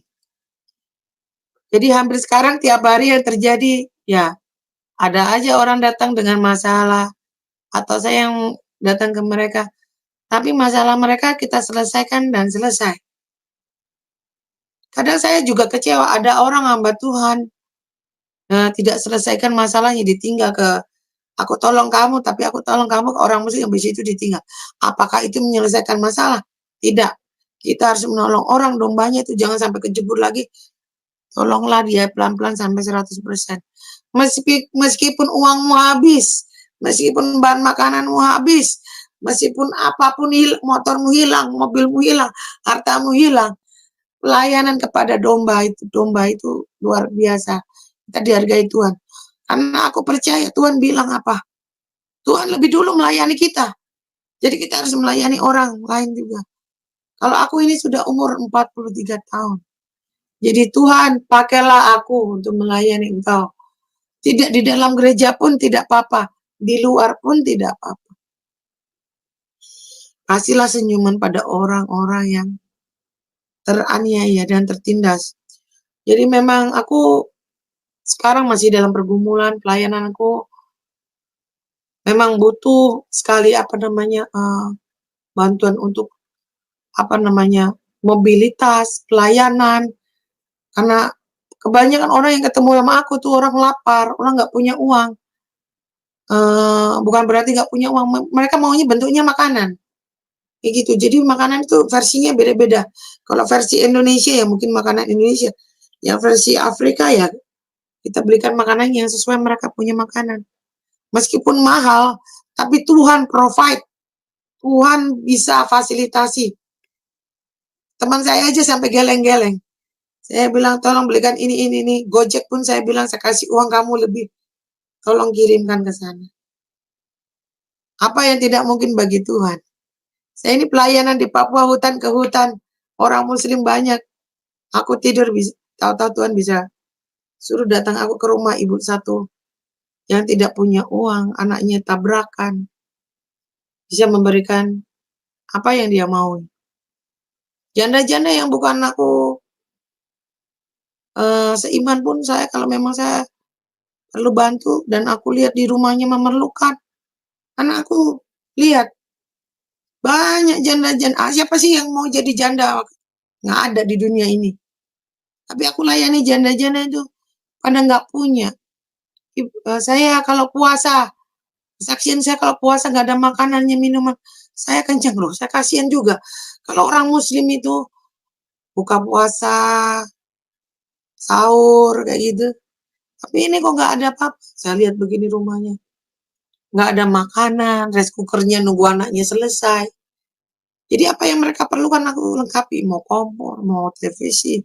Jadi hampir sekarang tiap hari yang terjadi, ya ada aja orang datang dengan masalah, atau saya yang datang ke mereka. Tapi masalah mereka kita selesaikan dan selesai. Kadang saya juga kecewa, ada orang hamba Tuhan tidak selesaikan masalahnya, ditinggal ke aku tolong kamu, tapi aku tolong kamu ke orang muslim, habis itu ditinggal. Apakah itu menyelesaikan masalah? Tidak. Kita harus menolong orang, dombanya itu jangan sampai kejebur lagi. Tolonglah dia pelan-pelan sampai 100%. Meskipun uangmu habis, meskipun bahan makananmu habis, meskipun apapun motormu hilang, mobilmu hilang, hartamu hilang, pelayanan kepada domba itu luar biasa. Kita dihargai Tuhan. Karena aku percaya Tuhan bilang apa? Tuhan lebih dulu melayani kita. Jadi kita harus melayani orang lain juga. Kalau aku ini sudah umur 43 tahun. Jadi Tuhan, pakailah aku untuk melayani Engkau. Tidak di dalam gereja pun tidak apa-apa. Di luar pun tidak apa-apa. Kasihlah senyuman pada orang-orang yang teraniaya dan tertindas. Jadi memang aku sekarang masih dalam pergumulan pelayananku. Memang butuh sekali bantuan untuk mobilitas, pelayanan. Karena kebanyakan orang yang ketemu sama aku tuh orang lapar, orang nggak punya uang. Bukan berarti nggak punya uang, mereka maunya bentuknya makanan. Kayak gitu. Jadi makanan itu versinya beda-beda. Kalau versi Indonesia ya mungkin makanan Indonesia. Yang versi Afrika ya kita belikan makanan yang sesuai mereka punya makanan. Meskipun mahal, tapi Tuhan provide. Tuhan bisa fasilitasi. Teman saya aja sampai geleng-geleng. Saya bilang tolong belikan ini. Gojek pun saya bilang saya kasih uang kamu lebih. Tolong kirimkan ke sana. Apa yang tidak mungkin bagi Tuhan? Saya ini pelayanan di Papua hutan ke hutan. Orang muslim banyak. Aku tidur, tahu-tahu Tuhan bisa suruh datang aku ke rumah ibu satu yang tidak punya uang, anaknya tabrakan. Bisa memberikan apa yang dia mau. Janda-janda yang bukan aku seiman pun saya, kalau memang saya perlu bantu dan aku lihat di rumahnya memerlukan. Karena aku lihat banyak janda-janda. Siapa sih yang mau jadi janda? Nggak ada di dunia ini. Tapi aku layani janda-janda itu pada nggak punya. Saya kalau puasa, kesaksian saya kalau puasa nggak ada makanannya, minuman, saya kencang loh. Saya kasihan juga. Kalau orang muslim itu buka puasa, sahur kayak gitu. Tapi ini kok nggak ada apa-apa. Saya lihat begini rumahnya. Nggak ada makanan, rice cookernya nunggu anaknya selesai. Jadi apa yang mereka perlukan aku lengkapi. Mau kompor, mau televisi.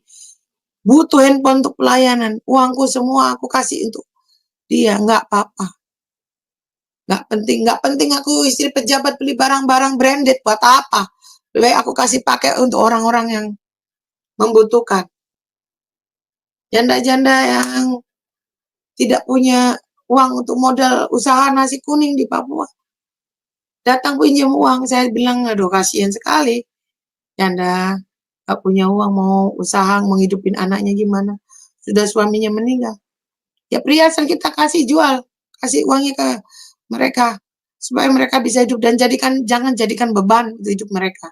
Butuh handphone untuk pelayanan. Uangku semua aku kasih untuk dia. Nggak apa-apa. Nggak penting aku istri pejabat beli barang-barang branded. Buat apa? Lebih baik aku kasih pakai untuk orang-orang yang membutuhkan. Janda-janda yang tidak punya uang untuk modal usaha nasi kuning di Papua. Datang pinjam uang, saya bilang, aduh kasihan sekali. Janda gak punya uang, mau usaha menghidupin anaknya gimana. Sudah suaminya meninggal. Ya perhiasan kita kasih jual, kasih uangnya ke mereka supaya mereka bisa hidup dan jangan jadikan beban untuk hidup mereka.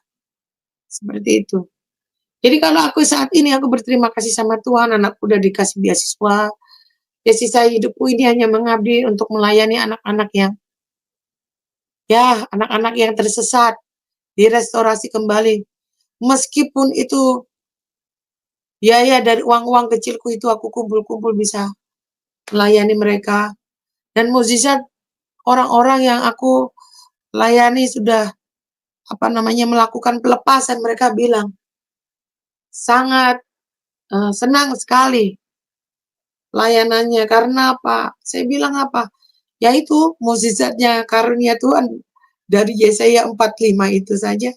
Seperti itu. Jadi kalau aku saat ini aku berterima kasih sama Tuhan, anakku udah dikasih beasiswa. Ya sisa hidupku ini hanya mengabdi untuk melayani anak-anak anak-anak yang tersesat, direstorasi kembali. Meskipun itu biaya dari uang-uang kecilku itu aku kumpul-kumpul bisa melayani mereka. Dan mukjizat orang-orang yang aku layani sudah melakukan pelepasan, mereka bilang sangat senang sekali layanannya. Karena apa? Saya bilang apa? Yaitu mukjizatnya karunia Tuhan dari Yesaya 45 itu saja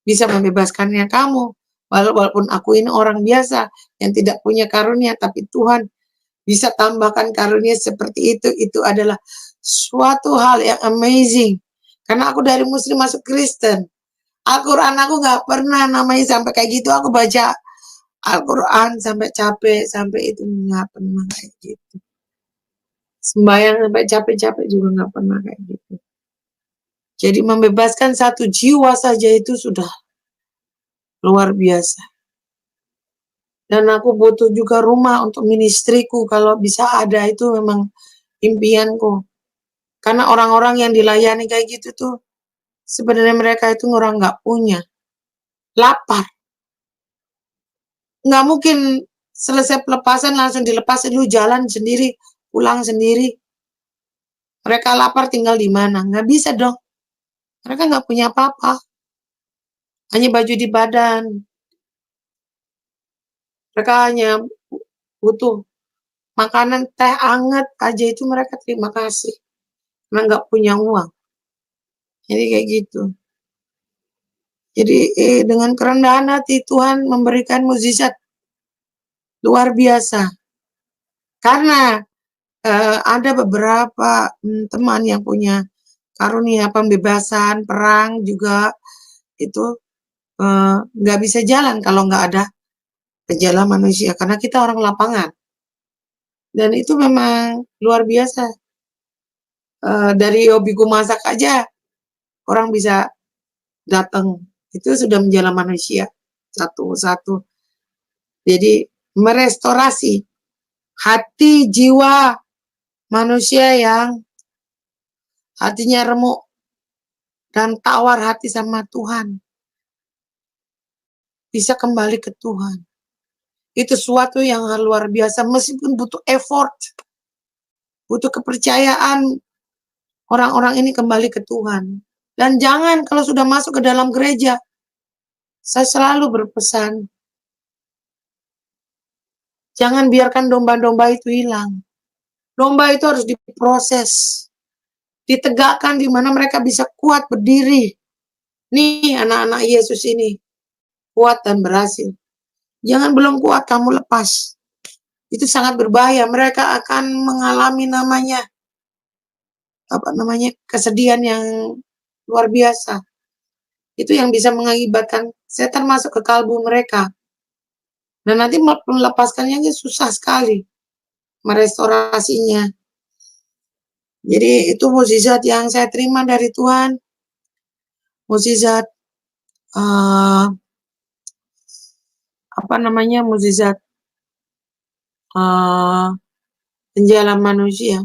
bisa membebaskannya kamu. Walaupun aku ini orang biasa yang tidak punya karunia, tapi Tuhan bisa tambahkan karunia seperti itu adalah suatu hal yang amazing. Karena aku dari Muslim masuk Kristen. Al-Quran aku gak pernah namanya sampai kayak gitu. Aku baca Al-Quran sampai capek, sampai itu gak pernah kayak gitu. Sembahyang sampai capek-capek juga gak pernah kayak gitu. Jadi membebaskan satu jiwa saja itu sudah luar biasa. Dan aku butuh juga rumah untuk ministriku. Kalau bisa ada, itu memang impianku. Karena orang-orang yang dilayani kayak gitu tuh, sebenarnya mereka itu orang nggak punya. Lapar. Nggak mungkin selesai pelepasan langsung dilepas, lu jalan sendiri, pulang sendiri. Mereka lapar tinggal di mana? Nggak bisa dong. Mereka nggak punya apa-apa. Hanya baju di badan. Mereka hanya butuh makanan, teh anget aja itu mereka terima kasih. Karena nggak punya uang. Jadi kayak gitu. Jadi dengan kerendahan hati Tuhan memberikan mukjizat luar biasa. Karena ada beberapa teman yang punya karunia pembebasan, perang juga itu nggak bisa jalan kalau nggak ada gejala manusia. Karena kita orang lapangan. Dan itu memang luar biasa. Dari hobiku masak aja orang bisa datang. Itu sudah menjala manusia satu-satu. Jadi merestorasi hati jiwa manusia yang hatinya remuk dan tawar hati sama Tuhan. Bisa kembali ke Tuhan. Itu suatu yang luar biasa, meskipun butuh effort, butuh kepercayaan orang-orang ini kembali ke Tuhan. Dan jangan kalau sudah masuk ke dalam gereja, saya selalu berpesan, jangan biarkan domba-domba itu hilang. Domba itu harus diproses, ditegakkan di mana mereka bisa kuat berdiri. Nih anak-anak Yesus ini, kuat dan berhasil. Jangan belum kuat kamu lepas. Itu sangat berbahaya. Mereka akan mengalami kesedihan yang luar biasa. Itu yang bisa mengakibatkan setan masuk ke kalbu mereka. Dan nanti melepaskannya susah sekali. Merestorasinya. Jadi itu mukjizat yang saya terima dari Tuhan. Mukjizat mukjizat penjalan manusia.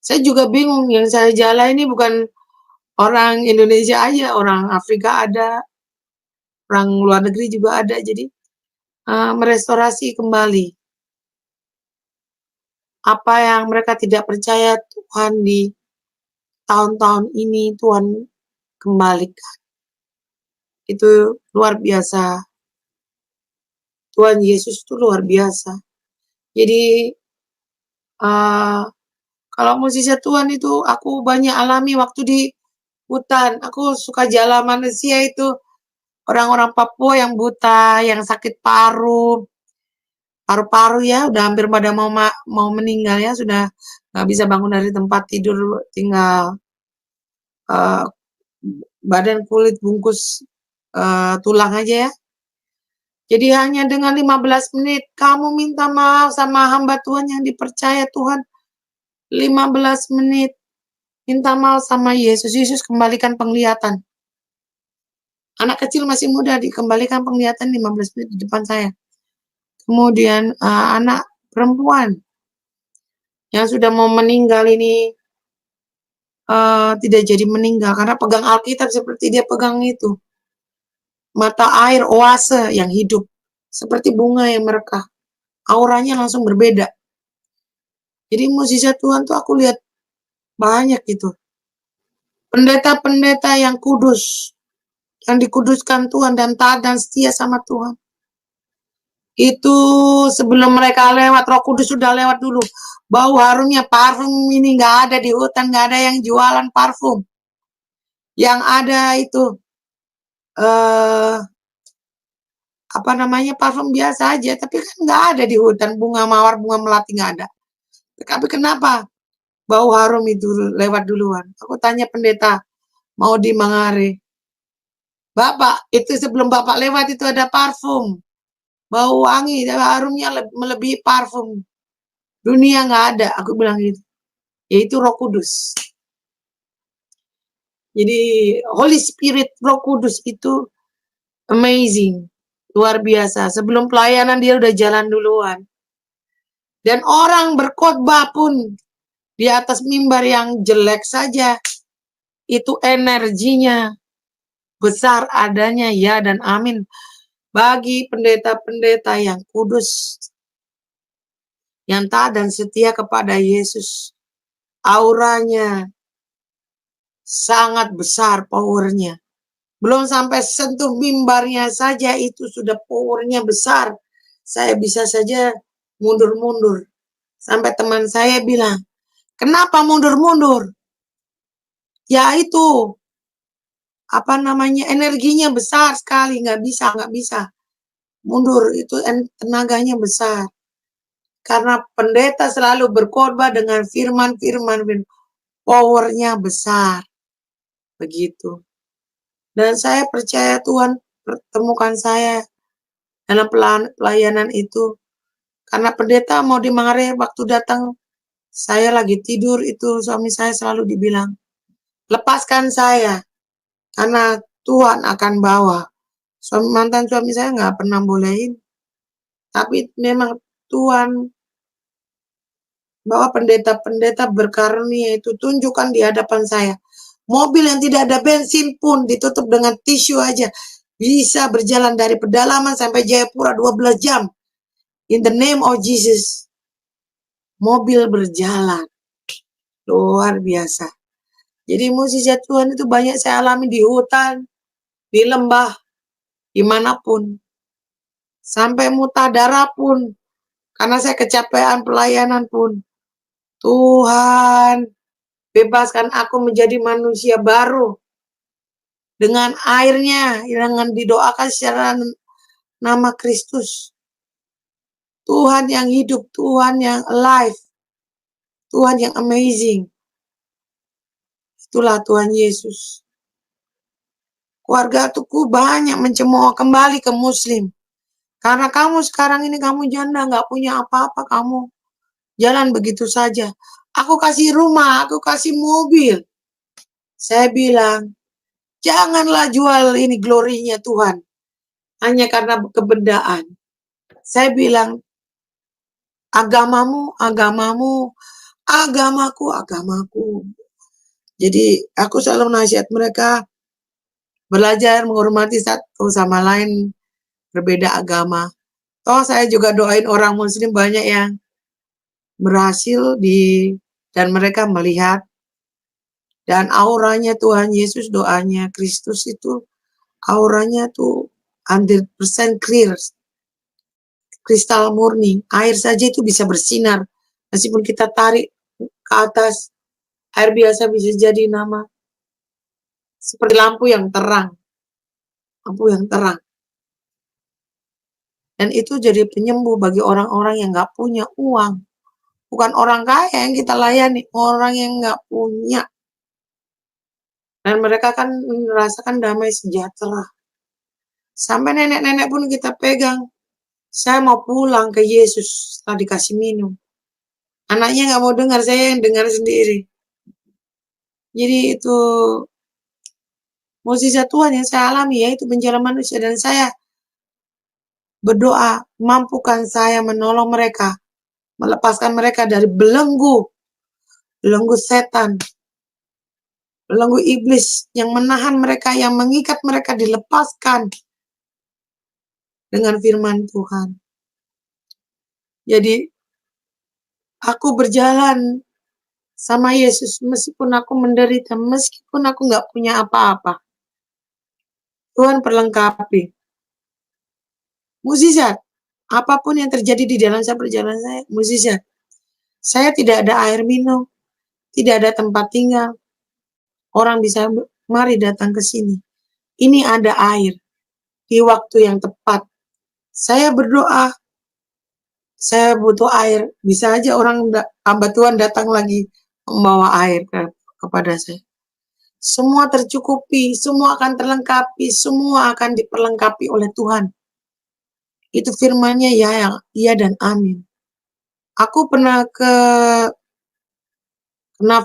Saya juga bingung, yang saya jalan ini bukan orang Indonesia aja, orang Afrika ada, orang luar negeri juga ada. Jadi merestorasi kembali apa yang mereka tidak percaya Tuhan di tahun-tahun ini Tuhan kembalikan. Itu luar biasa. Tuhan Yesus itu luar biasa. Jadi kalau mukjizat Tuhan itu aku banyak alami waktu di hutan. Aku suka jalan manusia itu, orang-orang Papua yang buta, yang sakit paru, paru-paru ya, udah hampir pada mau meninggal ya, sudah nggak bisa bangun dari tempat tidur, tinggal uh, badan kulit bungkus tulang aja ya. Jadi hanya dengan 15 menit kamu minta maaf sama hamba Tuhan yang dipercaya Tuhan. 15 menit minta maaf sama Yesus. Yesus kembalikan penglihatan. Anak kecil masih muda dikembalikan penglihatan 15 menit di depan saya. Kemudian anak perempuan yang sudah mau meninggal ini tidak jadi meninggal karena pegang Alkitab seperti dia pegang itu. Mata air oase yang hidup seperti bunga yang merekah. Auranya langsung berbeda. Jadi mukjizat Tuhan tuh aku lihat banyak gitu. Pendeta-pendeta yang kudus, yang dikuduskan Tuhan dan taat dan setia sama Tuhan. Itu sebelum mereka lewat, Roh Kudus sudah lewat dulu. Bau harumnya parfum ini nggak ada di hutan, nggak ada yang jualan parfum. Yang ada itu apa namanya, parfum biasa aja, tapi kan nggak ada di hutan, bunga mawar, bunga melati nggak ada. Tapi kenapa bau harum itu lewat duluan? Aku tanya pendeta, mau di Mangare. Bapak, itu sebelum Bapak lewat itu ada parfum. Bau wangi, harumnya melebihi parfum. Dunia nggak ada, aku bilang gitu. Yaitu Roh Kudus. Jadi Holy Spirit, Roh Kudus itu amazing. Luar biasa. Sebelum pelayanan dia udah jalan duluan. Dan orang berkhotbah pun di atas mimbar yang jelek saja, itu energinya besar adanya ya dan amin. Bagi pendeta-pendeta yang kudus, yang taat dan setia kepada Yesus, auranya sangat besar powernya. Belum sampai sentuh mimbarnya saja itu sudah powernya besar. Saya bisa saja mundur-mundur. Sampai teman saya bilang, kenapa mundur-mundur? Ya itu, apa namanya, energinya besar sekali, nggak bisa. Mundur, itu tenaganya besar. Karena pendeta selalu berkhotbah dengan firman-firman, powernya besar. Begitu. Dan saya percaya Tuhan pertemukan saya dalam pelayanan itu. Karena pendeta mau di Mangare waktu datang, saya lagi tidur itu suami saya selalu dibilang, lepaskan saya, karena Tuhan akan bawa. Mantan suami saya nggak pernah bolehin. Tapi memang Tuhan bahwa pendeta-pendeta berkarunia itu tunjukkan di hadapan saya. Mobil yang tidak ada bensin pun ditutup dengan tisu aja. Bisa berjalan dari pedalaman sampai Jayapura 12 jam. In the name of Jesus. Mobil berjalan. Luar biasa. Jadi mukjizat Tuhan itu banyak saya alami di hutan, di lembah, dimanapun. Sampai Mutadara pun. Karena saya kecapean pelayanan pun. Tuhan, bebaskan aku menjadi manusia baru. Dengan airnya, dengan didoakan secara nama Kristus. Tuhan yang hidup, Tuhan yang alive. Tuhan yang amazing. Itulah Tuhan Yesus. Keluarga tuku banyak mencemooh kembali ke Muslim. Karena kamu sekarang ini kamu janda, nggak punya apa-apa kamu. Jalan begitu saja. Aku kasih rumah, aku kasih mobil. Saya bilang, janganlah jual ini glorinya Tuhan. Hanya karena kebendaan. Saya bilang, agamamu, agamaku. Jadi aku selalu nasihat mereka belajar menghormati satu sama lain berbeda agama. Toh saya juga doain orang Muslim banyak yang berhasil dan mereka melihat dan auranya Tuhan Yesus, doanya Kristus itu auranya tuh 100% clear, kristal murni. Air saja itu bisa bersinar meskipun kita tarik ke atas, air biasa bisa jadi nama seperti lampu yang terang. Dan itu jadi penyembuh bagi orang-orang yang nggak punya uang. Bukan orang kaya yang kita layani, orang yang nggak punya. Dan mereka kan merasakan damai sejahtera. Sampai nenek-nenek pun kita pegang. Saya mau pulang ke Yesus setelah dikasih minum. Anaknya nggak mau dengar, saya yang dengar sendiri. Jadi itu mukjizat Tuhan yang saya alami, yaitu penjara manusia. Dan saya berdoa, mampukan saya menolong mereka, melepaskan mereka dari belenggu setan, belenggu iblis yang menahan mereka, yang mengikat mereka, dilepaskan dengan firman Tuhan. Jadi aku berjalan sama Yesus meskipun aku menderita, meskipun aku nggak punya apa-apa. Tuhan perlengkapi. Mukjizat. Apapun yang terjadi di dalam perjalanan saya, mukjizat. Saya tidak ada air minum, tidak ada tempat tinggal. Orang bisa, mari datang ke sini. Ini ada air di waktu yang tepat. Saya berdoa, saya butuh air. Bisa aja orang hamba Tuhan datang lagi membawa air kepada saya. Semua tercukupi, semua akan terlengkapi, semua akan diperlengkapi oleh Tuhan. Itu firman-Nya ya dan amin. Aku pernah kena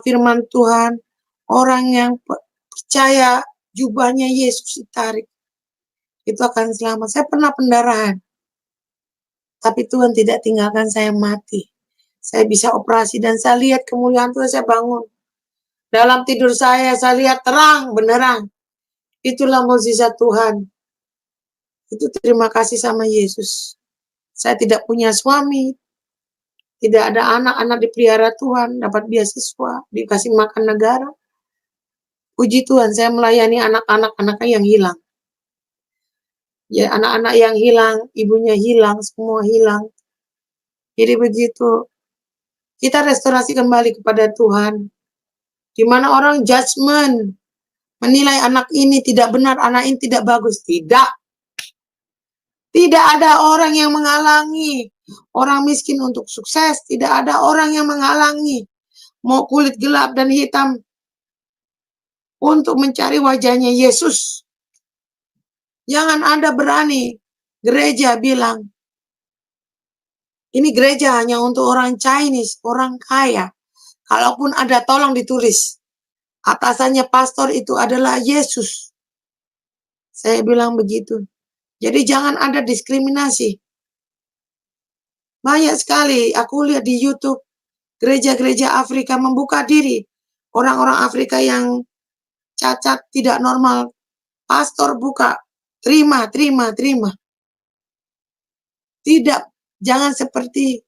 firman Tuhan, orang yang percaya jubahnya Yesus ditarik, itu akan selamat. Saya pernah pendarahan, tapi Tuhan tidak tinggalkan saya mati. Saya bisa operasi dan saya lihat kemuliaan Tuhan, saya bangun. Dalam tidur saya lihat terang beneran. Itulah mukjizat Tuhan. Itu terima kasih sama Yesus. Saya tidak punya suami, tidak ada anak-anak dipelihara Tuhan, dapat beasiswa, dikasih makan negara. Puji Tuhan, saya melayani anak-anak yang hilang. Ya, anak-anak yang hilang, ibunya hilang, semua hilang. Jadi begitu, kita restorasi kembali kepada Tuhan. Di mana orang judgment, menilai anak ini tidak benar, anak ini tidak bagus. Tidak. Tidak ada orang yang menghalangi orang miskin untuk sukses. Tidak ada orang yang menghalangi mau kulit gelap dan hitam untuk mencari wajahnya Yesus. Jangan Anda berani gereja bilang, ini gereja hanya untuk orang Chinese, orang kaya. Kalaupun ada, tolong ditulis. Atasannya pastor itu adalah Yesus. Saya bilang begitu. Jadi jangan ada diskriminasi. Banyak sekali aku lihat di YouTube, gereja-gereja Afrika membuka diri. Orang-orang Afrika yang cacat, tidak normal. Pastor buka, terima. Tidak, jangan seperti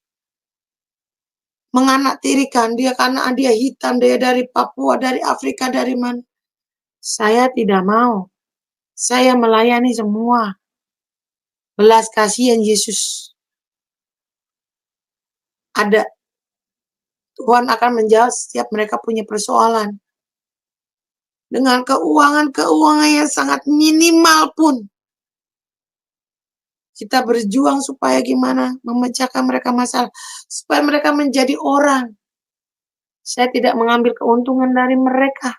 menganaktirikan dia karena dia hitam, dia dari Papua, dari Afrika, dari mana. Saya tidak mau. Saya melayani semua. Belas kasihan Yesus. Ada. Tuhan akan menjawab setiap mereka punya persoalan. Dengan keuangan yang sangat minimal pun. Kita berjuang supaya gimana memecahkan mereka masalah. Supaya mereka menjadi orang. Saya tidak mengambil keuntungan dari mereka.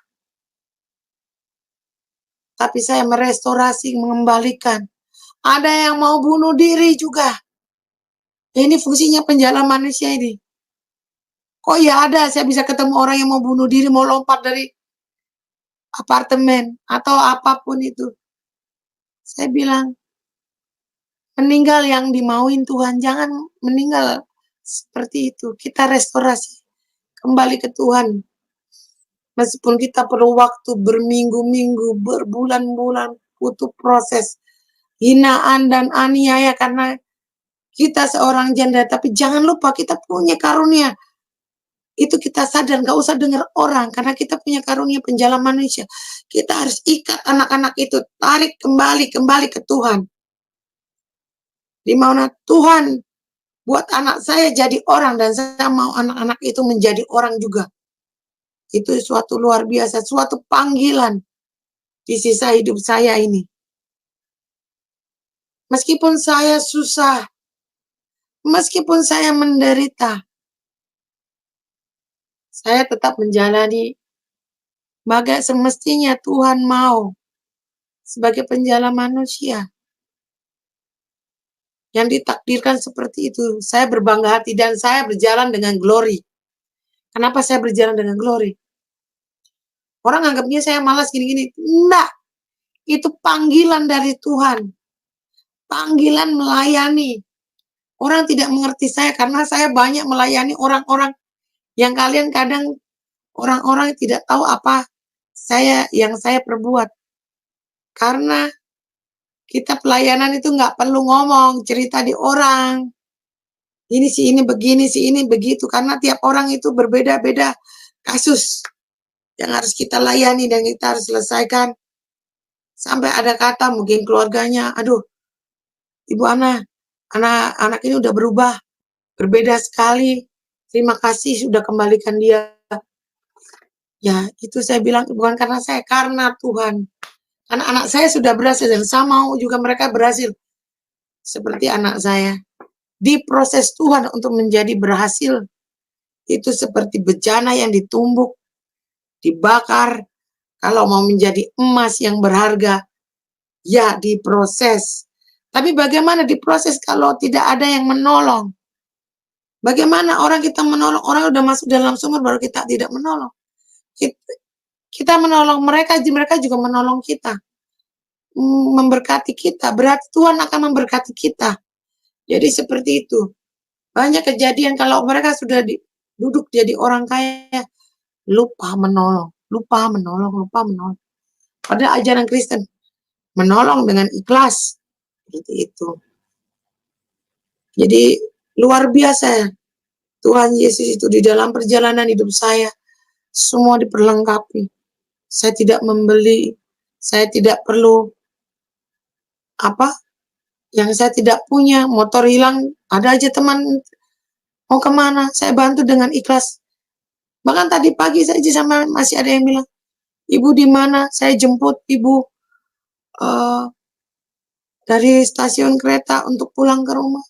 Tapi saya merestorasi, mengembalikan. Ada yang mau bunuh diri juga. Ini fungsinya penjala manusia ini. Kok ya ada, saya bisa ketemu orang yang mau bunuh diri, mau lompat dari apartemen atau apapun itu. Saya bilang, meninggal yang dimauin Tuhan, jangan meninggal seperti itu. Kita restorasi, kembali ke Tuhan. Meskipun kita perlu waktu berminggu-minggu, berbulan-bulan, butuh proses hinaan dan aniaya karena kita seorang janda, tapi jangan lupa kita punya karunia. Itu kita sadar, gak usah dengar orang, karena kita punya karunia penjala manusia. Kita harus ikat anak-anak itu, tarik kembali ke Tuhan. Di mana Tuhan buat anak saya jadi orang, dan saya mau anak-anak itu menjadi orang juga. Itu suatu luar biasa, suatu panggilan di sisa hidup saya ini. Meskipun saya susah, meskipun saya menderita, saya tetap menjalani bagai semestinya Tuhan mau sebagai penjala manusia yang ditakdirkan seperti itu. Saya berbangga hati dan saya berjalan dengan glory. Kenapa saya berjalan dengan glory? Orang anggapnya saya malas gini-gini. Enggak, itu panggilan dari Tuhan. Panggilan melayani. Orang tidak mengerti saya karena saya banyak melayani orang-orang yang kalian kadang orang-orang tidak tahu apa yang saya perbuat. Karena kita pelayanan itu nggak perlu ngomong, cerita di orang. Ini si ini begini, si ini begitu. Karena tiap orang itu berbeda-beda kasus yang harus kita layani dan kita harus selesaikan. Sampai ada kata mungkin keluarganya, aduh Ibu Ana, anak ini udah berubah, berbeda sekali. Terima kasih sudah kembalikan dia. Ya, itu saya bilang bukan karena saya, karena Tuhan. Anak-anak saya sudah berhasil dan saya mau juga mereka berhasil. Seperti anak saya. Diproses Tuhan untuk menjadi berhasil. Itu seperti bejana yang ditumbuk, dibakar. Kalau mau menjadi emas yang berharga, ya diproses. Tapi bagaimana diproses kalau tidak ada yang menolong? Bagaimana orang kita menolong, orang udah masuk dalam sumur baru kita tidak menolong. Kita menolong mereka juga menolong kita. Memberkati kita, berarti Tuhan akan memberkati kita. Jadi seperti itu. Banyak kejadian kalau mereka sudah duduk jadi orang kaya, lupa menolong. Padahal ajaran Kristen, menolong dengan ikhlas. Seperti itu. Jadi luar biasa Tuhan Yesus itu di dalam perjalanan hidup saya. Semua diperlengkapi. Saya tidak membeli, saya tidak perlu yang saya tidak punya. Motor hilang, ada aja teman mau kemana, saya bantu dengan ikhlas. Bahkan tadi pagi saja sama masih ada yang bilang, Ibu di mana? Saya jemput Ibu dari stasiun kereta untuk pulang ke rumah.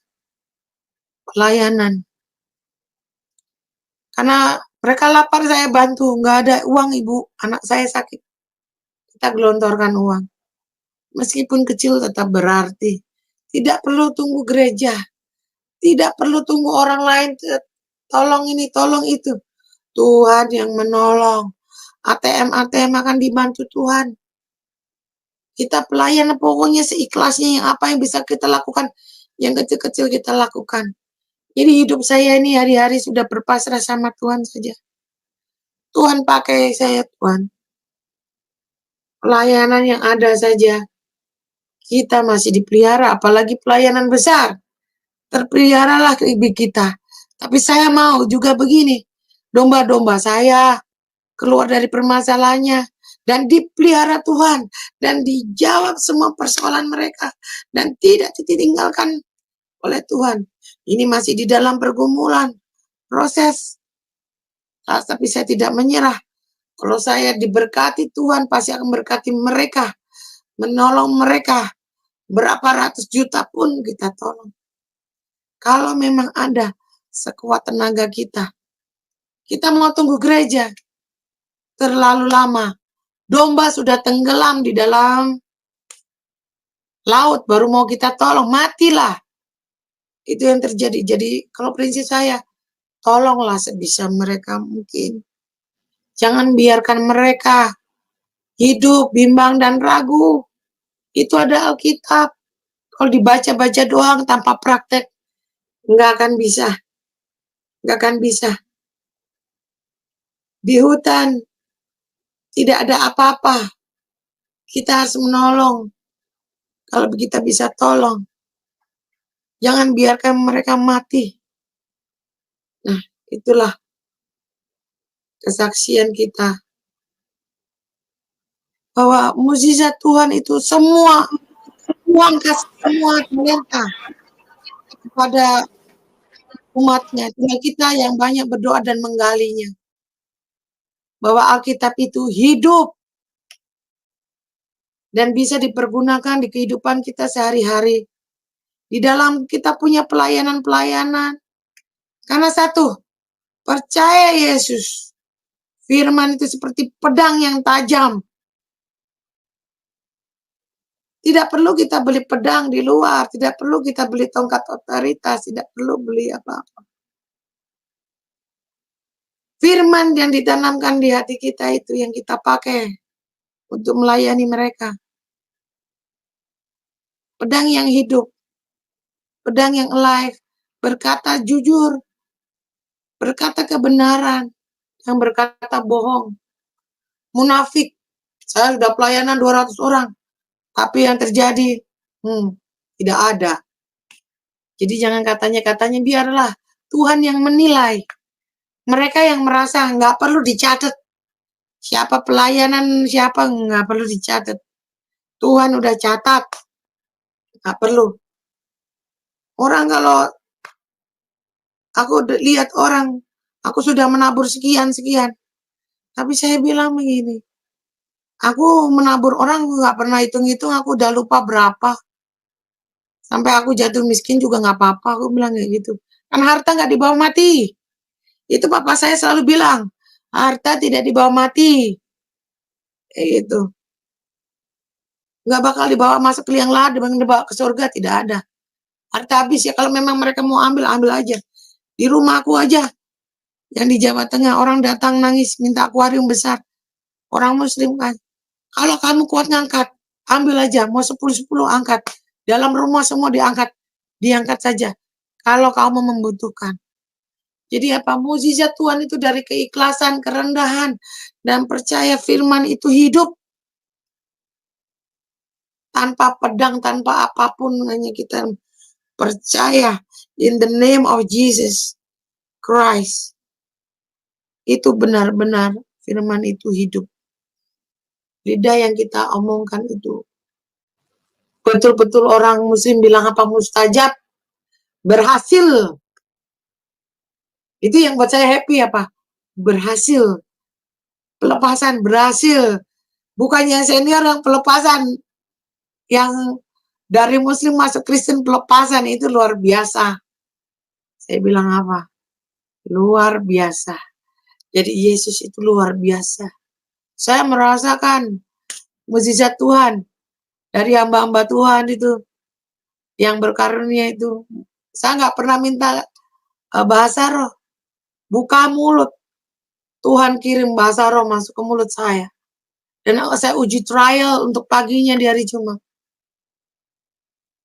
Pelayanan. Karena mereka lapar saya bantu, nggak ada uang Ibu, anak saya sakit. Kita gelontorkan uang. Meskipun kecil tetap berarti. Tidak perlu tunggu gereja. Tidak perlu tunggu orang lain tolong ini, tolong itu. Tuhan yang menolong. ATM akan dibantu Tuhan. Kita pelayan pokoknya seikhlasnya yang apa yang bisa kita lakukan. Yang kecil-kecil kita lakukan. Jadi hidup saya ini hari-hari sudah berpasrah sama Tuhan saja. Tuhan pakai saya, Tuhan. Pelayanan yang ada saja. Kita masih dipelihara, apalagi pelayanan besar. Terpeliharalah ibu kita. Tapi saya mau juga begini. Domba-domba saya keluar dari permasalahannya. Dan dipelihara Tuhan. Dan dijawab semua persoalan mereka. Dan tidak ditinggalkan oleh Tuhan. Ini masih di dalam pergumulan. Proses. Tapi saya tidak menyerah. Kalau saya diberkati Tuhan, pasti akan berkati mereka. Menolong mereka. Berapa ratus juta pun kita tolong. Kalau memang ada sekuat tenaga kita mau tunggu gereja. Terlalu lama. Domba sudah tenggelam di dalam laut, baru mau kita tolong, matilah. Itu yang terjadi. Jadi kalau prinsip saya, tolonglah sebisa mereka mungkin. Jangan biarkan mereka hidup bimbang dan ragu. Itu ada Alkitab. Kalau dibaca-baca doang tanpa praktek, nggak akan bisa. Nggak akan bisa. Di hutan, tidak ada apa-apa. Kita harus menolong. Kalau kita bisa tolong. Jangan biarkan mereka mati. Nah, itulah kesaksian kita. Bahwa mukjizat Tuhan itu semua uang kasih semua talenta kepada umatnya. Tinggal kita yang banyak berdoa dan menggalinya. Bahwa Alkitab itu hidup dan bisa dipergunakan di kehidupan kita sehari-hari. di dalam kita punya pelayanan-pelayanan. Karena satu, percaya Yesus. Firman itu seperti pedang yang tajam. Tidak perlu kita beli pedang di luar, tidak perlu kita beli tongkat otoritas, tidak perlu beli apa-apa. Firman yang ditanamkan di hati kita itu yang kita pakai untuk melayani mereka. Pedang yang hidup, pedang yang alive, berkata jujur, berkata kebenaran, yang berkata bohong. Munafik, saya sudah pelayanan 200 orang, tapi yang terjadi tidak ada. Jadi jangan katanya biarlah Tuhan yang menilai. Mereka yang merasa nggak perlu dicatat. Siapa pelayanan, siapa nggak perlu dicatat. Tuhan udah catat. Nggak perlu. Orang kalau aku lihat orang, aku sudah menabur sekian. Tapi saya bilang begini, aku menabur orang nggak pernah hitung-hitung, aku udah lupa berapa. Sampai aku jatuh miskin juga nggak apa-apa, aku bilang kayak gitu. Kan harta nggak dibawa mati. Itu papa saya selalu bilang, harta tidak dibawa mati. Kayak gitu. Nggak bakal dibawa masuk ke liang lahat, dibawa ke surga, tidak ada. Harta habis ya, kalau memang mereka mau ambil aja. Di rumahku aja, yang di Jawa Tengah, orang datang nangis, minta akuarium besar. Orang muslim kan. Kalau kamu kuat ngangkat, ambil aja, mau 10 angkat. Dalam rumah semua diangkat saja. Kalau kamu membutuhkan. Jadi apa? Mukjizat Tuhan itu dari keikhlasan, kerendahan, dan percaya firman itu hidup. Tanpa pedang, tanpa apapun, hanya kita percaya in the name of Jesus Christ. Itu benar-benar firman itu hidup. Lidah yang kita omongkan itu betul-betul orang muslim bilang apa mustajab, berhasil. Itu yang buat saya happy apa? Berhasil. Pelepasan berhasil. Bukannya senior yang pelepasan. Yang dari muslim masuk Kristen pelepasan itu luar biasa. Saya bilang apa? Luar biasa. Jadi Yesus itu luar biasa. Saya merasakan mukjizat Tuhan. Dari hamba-hamba Tuhan itu. Yang berkarunia itu. Saya nggak pernah minta bahasa roh. Buka mulut. Tuhan kirim bahasa roh masuk ke mulut saya. Dan saya uji trial untuk paginya di hari Jumat.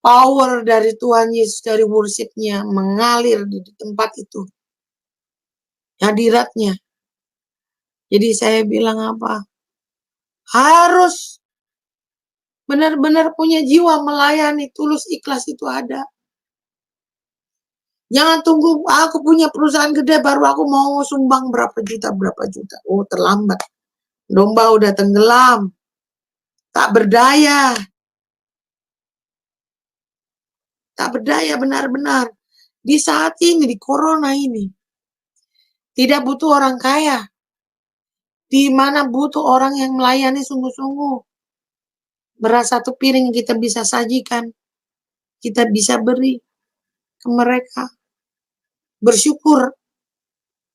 Power dari Tuhan Yesus, dari worship-nya mengalir di tempat itu. Hadiratnya. Jadi saya bilang apa? Harus benar-benar punya jiwa melayani, tulus ikhlas itu ada. Jangan tunggu aku punya perusahaan gede baru aku mau sumbang berapa juta. Oh, terlambat. Domba udah tenggelam. Tak berdaya. Tak berdaya benar-benar. Di saat ini, di corona ini. Tidak butuh orang kaya. Di mana butuh orang yang melayani sungguh-sungguh. Beras 1 piring kita bisa sajikan. Kita bisa beri ke mereka. Bersyukur.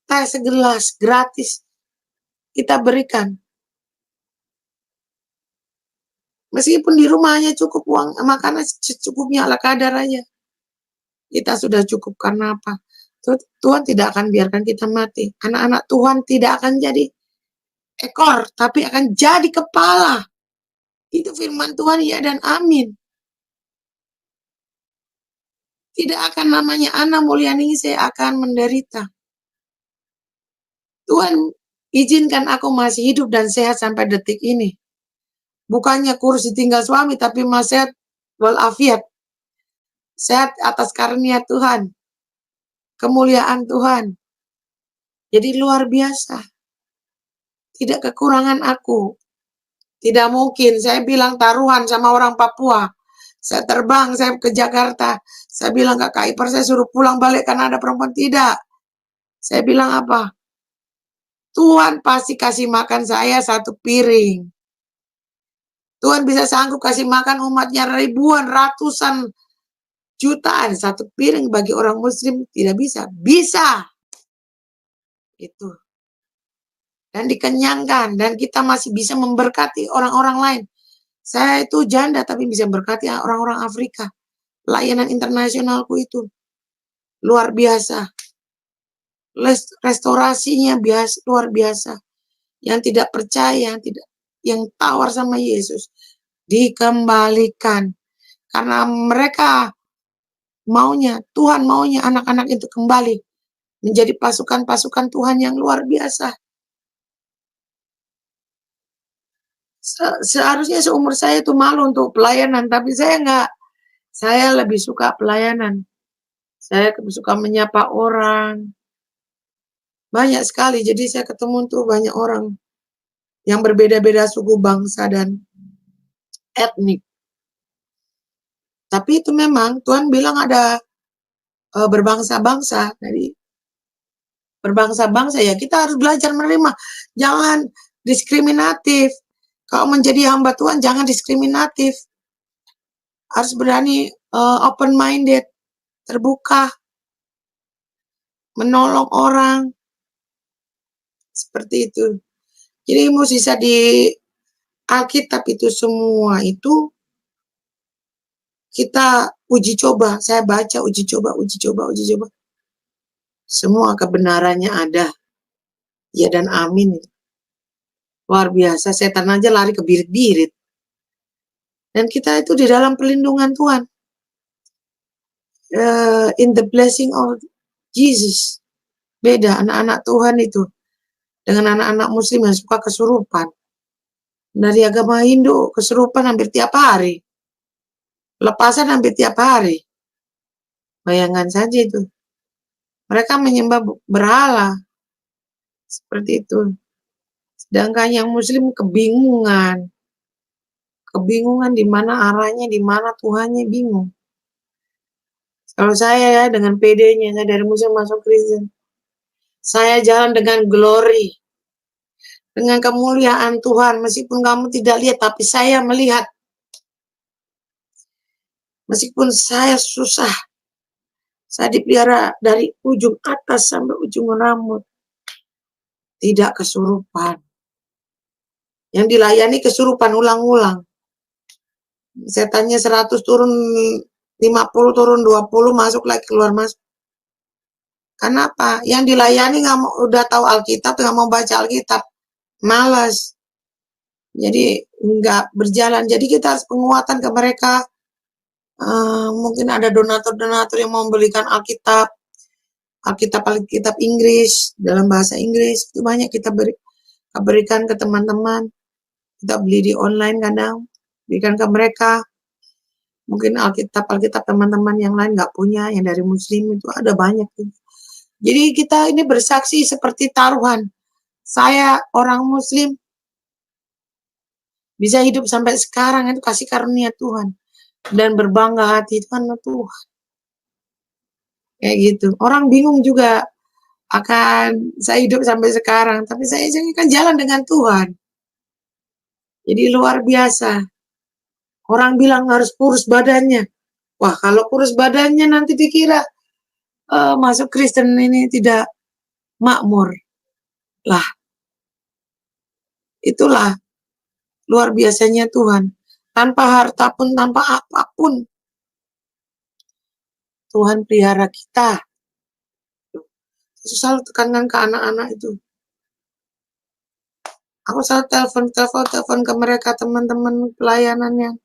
Teh segelas gratis. Kita berikan. Meskipun di rumahnya cukup uang, makanan secukupnya ala kadar aja. Kita sudah cukup karena apa? Tuhan tidak akan biarkan kita mati. Anak-anak Tuhan tidak akan jadi ekor, tapi akan jadi kepala. Itu firman Tuhan, ya dan amin. Tidak akan namanya Ana Mulyaningsih akan menderita. Tuhan izinkan aku masih hidup dan sehat sampai detik ini. Bukannya kurus ditinggal suami, tapi masih sehat walafiat. Sehat atas karunia Tuhan. Kemuliaan Tuhan. Jadi luar biasa. Tidak kekurangan aku. Tidak mungkin. Saya bilang taruhan sama orang Papua. Saya terbang, saya ke Jakarta. Saya bilang ke Kak Ipar, saya suruh pulang balik karena ada perempuan. Tidak. Saya bilang apa? Tuhan pasti kasih makan saya 1 piring. Tuhan bisa sanggup kasih makan umatnya ribuan, ratusan, jutaan, 1 piring bagi orang muslim tidak bisa. Bisa! Itu. Dan dikenyangkan, dan kita masih bisa memberkati orang-orang lain. Saya itu janda tapi bisa berkati orang-orang Afrika. Pelayanan internasionalku itu luar biasa. Restorasinya luar biasa. Yang tidak percaya, yang tawar sama Yesus dikembalikan. Karena mereka Tuhan maunya anak-anak itu kembali menjadi pasukan-pasukan Tuhan yang luar biasa. Seharusnya seumur saya itu malu untuk pelayanan, tapi saya lebih suka pelayanan. Saya suka menyapa orang. Banyak sekali, jadi saya ketemu tuh banyak orang yang berbeda-beda suku, bangsa, dan etnik. Tapi itu memang Tuhan bilang ada berbangsa-bangsa. Jadi berbangsa-bangsa ya kita harus belajar menerima. Jangan diskriminatif. Kalau menjadi hamba Tuhan jangan diskriminatif. Harus berani open minded, terbuka, menolong orang. Seperti itu. Jadi sisa di Alkitab itu semua itu kita uji coba. Saya baca uji coba. Semua kebenarannya ada. Ya dan amin. Luar biasa, setan aja lari ke birit-birit. Dan kita itu di dalam perlindungan Tuhan. In the blessing of Jesus. Beda anak-anak Tuhan itu dengan anak-anak muslim yang suka kesurupan. Dari agama Hindu kesurupan hampir tiap hari. Lepasan hampir tiap hari. Bayangkan saja itu. Mereka menyembah berhala. Seperti itu. Sedangkan yang muslim kebingungan. Kebingungan di mana arahnya, di mana Tuhannya, bingung. Kalau saya ya dengan PD-nya, saya dari muslim masuk Kristen. Saya jalan dengan glory. Dengan kemuliaan Tuhan, meskipun kamu tidak lihat, tapi saya melihat. Meskipun saya susah, saya dipelihara dari ujung atas sampai ujung rambut. Tidak kesurupan. Yang dilayani kesurupan ulang-ulang. Setannya 100 turun 50 turun 20 masuk lagi keluar masuk. Kenapa? Yang dilayani udah tahu Alkitab, nggak mau baca Alkitab. Malas. Jadi nggak berjalan. Jadi kita harus penguatan ke mereka. Mungkin ada donatur-donatur yang mau membelikan Alkitab Inggris dalam bahasa Inggris. Itu banyak kita berikan ke teman-teman. Kita beli di online kadang, berikan ke mereka. Mungkin Alkitab teman-teman yang lain nggak punya, yang dari muslim itu ada banyak. Jadi kita ini bersaksi seperti taruhan. Saya orang muslim bisa hidup sampai sekarang itu kasih karunia Tuhan. Dan berbangga hati itu karena Tuhan. Kayak gitu. Orang bingung juga akan saya hidup sampai sekarang. Tapi saya kan jalan dengan Tuhan. Jadi luar biasa. Orang bilang harus kurus badannya. Wah, kalau kurus badannya nanti dikira masuk Kristen ini tidak makmur. Lah, itulah luar biasanya Tuhan. Tanpa harta pun, tanpa apapun, Tuhan pelihara kita. Saya selalu tekankan ke anak-anak itu. Aku selalu telepon ke mereka, teman-teman pelayanan yang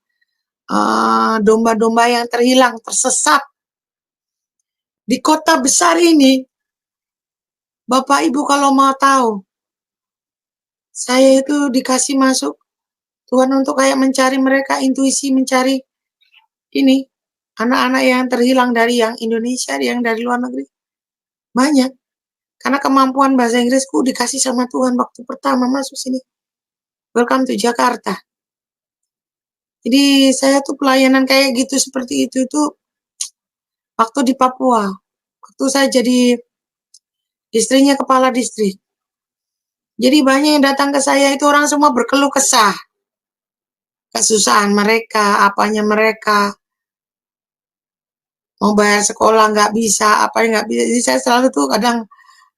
domba-domba yang terhilang, tersesat. Di kota besar ini, Bapak Ibu kalau mau tahu, saya itu dikasih masuk Tuhan untuk kayak mencari mereka, intuisi mencari ini, anak-anak yang terhilang dari yang Indonesia, yang dari luar negeri. Banyak. Karena kemampuan bahasa Inggrisku dikasih sama Tuhan waktu pertama masuk sini. Welcome to Jakarta. Jadi saya tuh pelayanan kayak gitu seperti itu waktu di Papua. Waktu saya jadi istrinya kepala distrik. Jadi banyak yang datang ke saya itu orang semua berkeluh kesah. Kesusahan mereka, apanya mereka. mau bayar sekolah nggak bisa, apa yang nggak bisa. Jadi saya selalu tuh kadang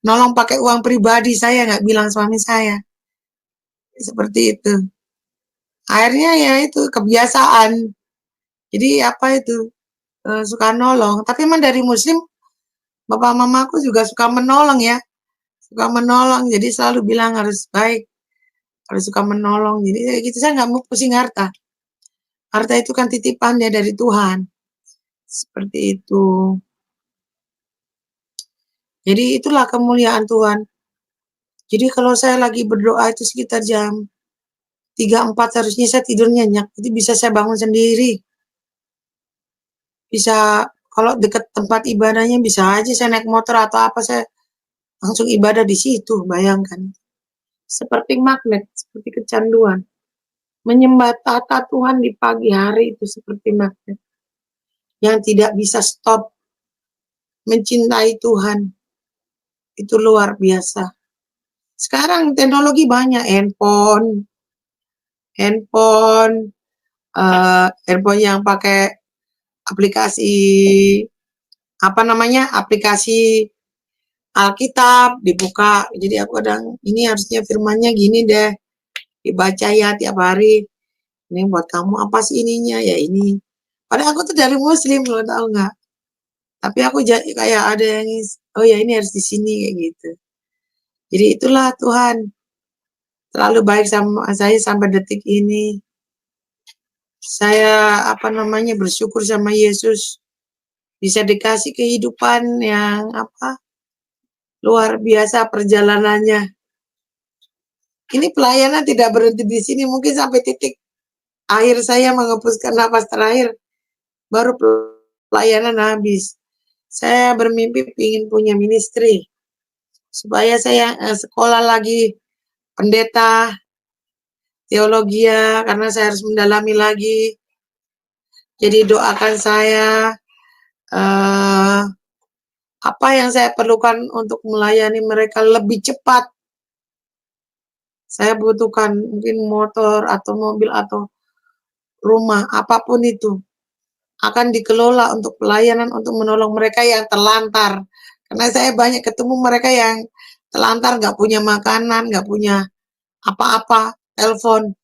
nolong pakai uang pribadi saya, nggak bilang suami saya. Seperti itu. Akhirnya ya itu kebiasaan. Jadi apa itu, suka nolong. Tapi emang dari muslim, bapak mamaku juga suka menolong ya, suka menolong. Jadi selalu bilang harus baik, harus suka menolong. Jadi kayak gitu, saya nggak mau pusing harta. Harta itu kan titipan ya dari Tuhan. Seperti itu. Jadi itulah kemuliaan Tuhan. Jadi kalau saya lagi berdoa itu sekitar jam 3-4 harusnya saya tidur nyenyak. Jadi bisa saya bangun sendiri. Bisa kalau dekat tempat ibadahnya bisa aja saya naik motor atau apa, saya langsung ibadah di situ, bayangkan. Seperti magnet, seperti kecanduan. Menyembah tata Tuhan di pagi hari itu seperti magnet. Yang tidak bisa stop mencintai Tuhan. Itu luar biasa. Sekarang teknologi banyak, handphone, handphone, handphone yang pakai aplikasi, apa namanya, aplikasi Alkitab dibuka. Jadi aku kadang, ini harusnya firmannya gini deh, dibaca ya tiap hari. Ini buat kamu apa sih ininya? Ya ini. Padahal aku tuh dari muslim loh, tahu nggak? Tapi aku kayak ada yang, oh ya ini harus di sini kayak gitu. Jadi itulah Tuhan terlalu baik sama saya sampai detik ini. Saya apa namanya bersyukur sama Yesus bisa dikasih kehidupan yang apa luar biasa perjalanannya. Ini pelayanan tidak berhenti di sini, mungkin sampai titik akhir saya menghembuskan napas terakhir baru pelayanan habis. Saya bermimpi ingin punya ministry supaya saya sekolah lagi pendeta teologi ya, karena saya harus mendalami lagi. Jadi doakan saya apa yang saya perlukan untuk melayani mereka lebih cepat. Saya butuhkan mungkin motor atau mobil atau rumah, apapun itu akan dikelola untuk pelayanan, untuk menolong mereka yang terlantar. Karena saya banyak ketemu mereka yang terlantar, nggak punya makanan, nggak punya apa-apa, telepon,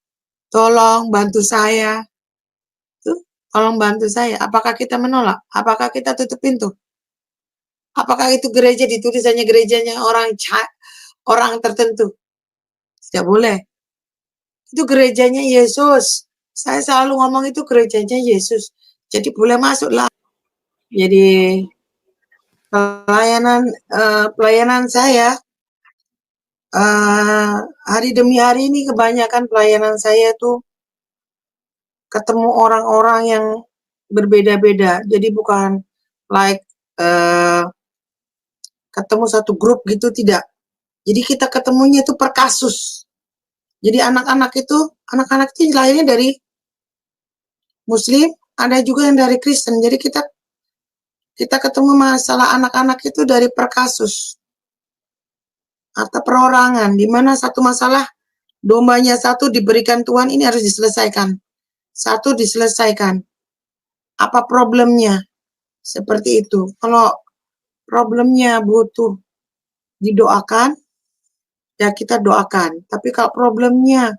tolong bantu saya. Tuh, tolong bantu saya. Apakah kita menolak? Apakah kita tutup pintu? Apakah itu gereja ditulisannya gerejanya orang tertentu? Tidak boleh. Itu gerejanya Yesus. Saya selalu ngomong itu gerejanya Yesus. Jadi boleh masuklah. Jadi pelayanan saya hari demi hari ini kebanyakan pelayanan saya tuh ketemu orang-orang yang berbeda-beda. Jadi bukan like ketemu satu grup gitu, tidak. Jadi kita ketemunya itu per kasus. Jadi anak-anak itu lahirnya dari Muslim, ada juga yang dari Kristen. Jadi kita ketemu masalah anak-anak itu dari per kasus atau perorangan, di mana satu masalah dombanya satu diberikan Tuhan, ini harus diselesaikan. Satu diselesaikan. Apa problemnya? Seperti itu. Kalau problemnya butuh didoakan, ya kita doakan. Tapi kalau problemnya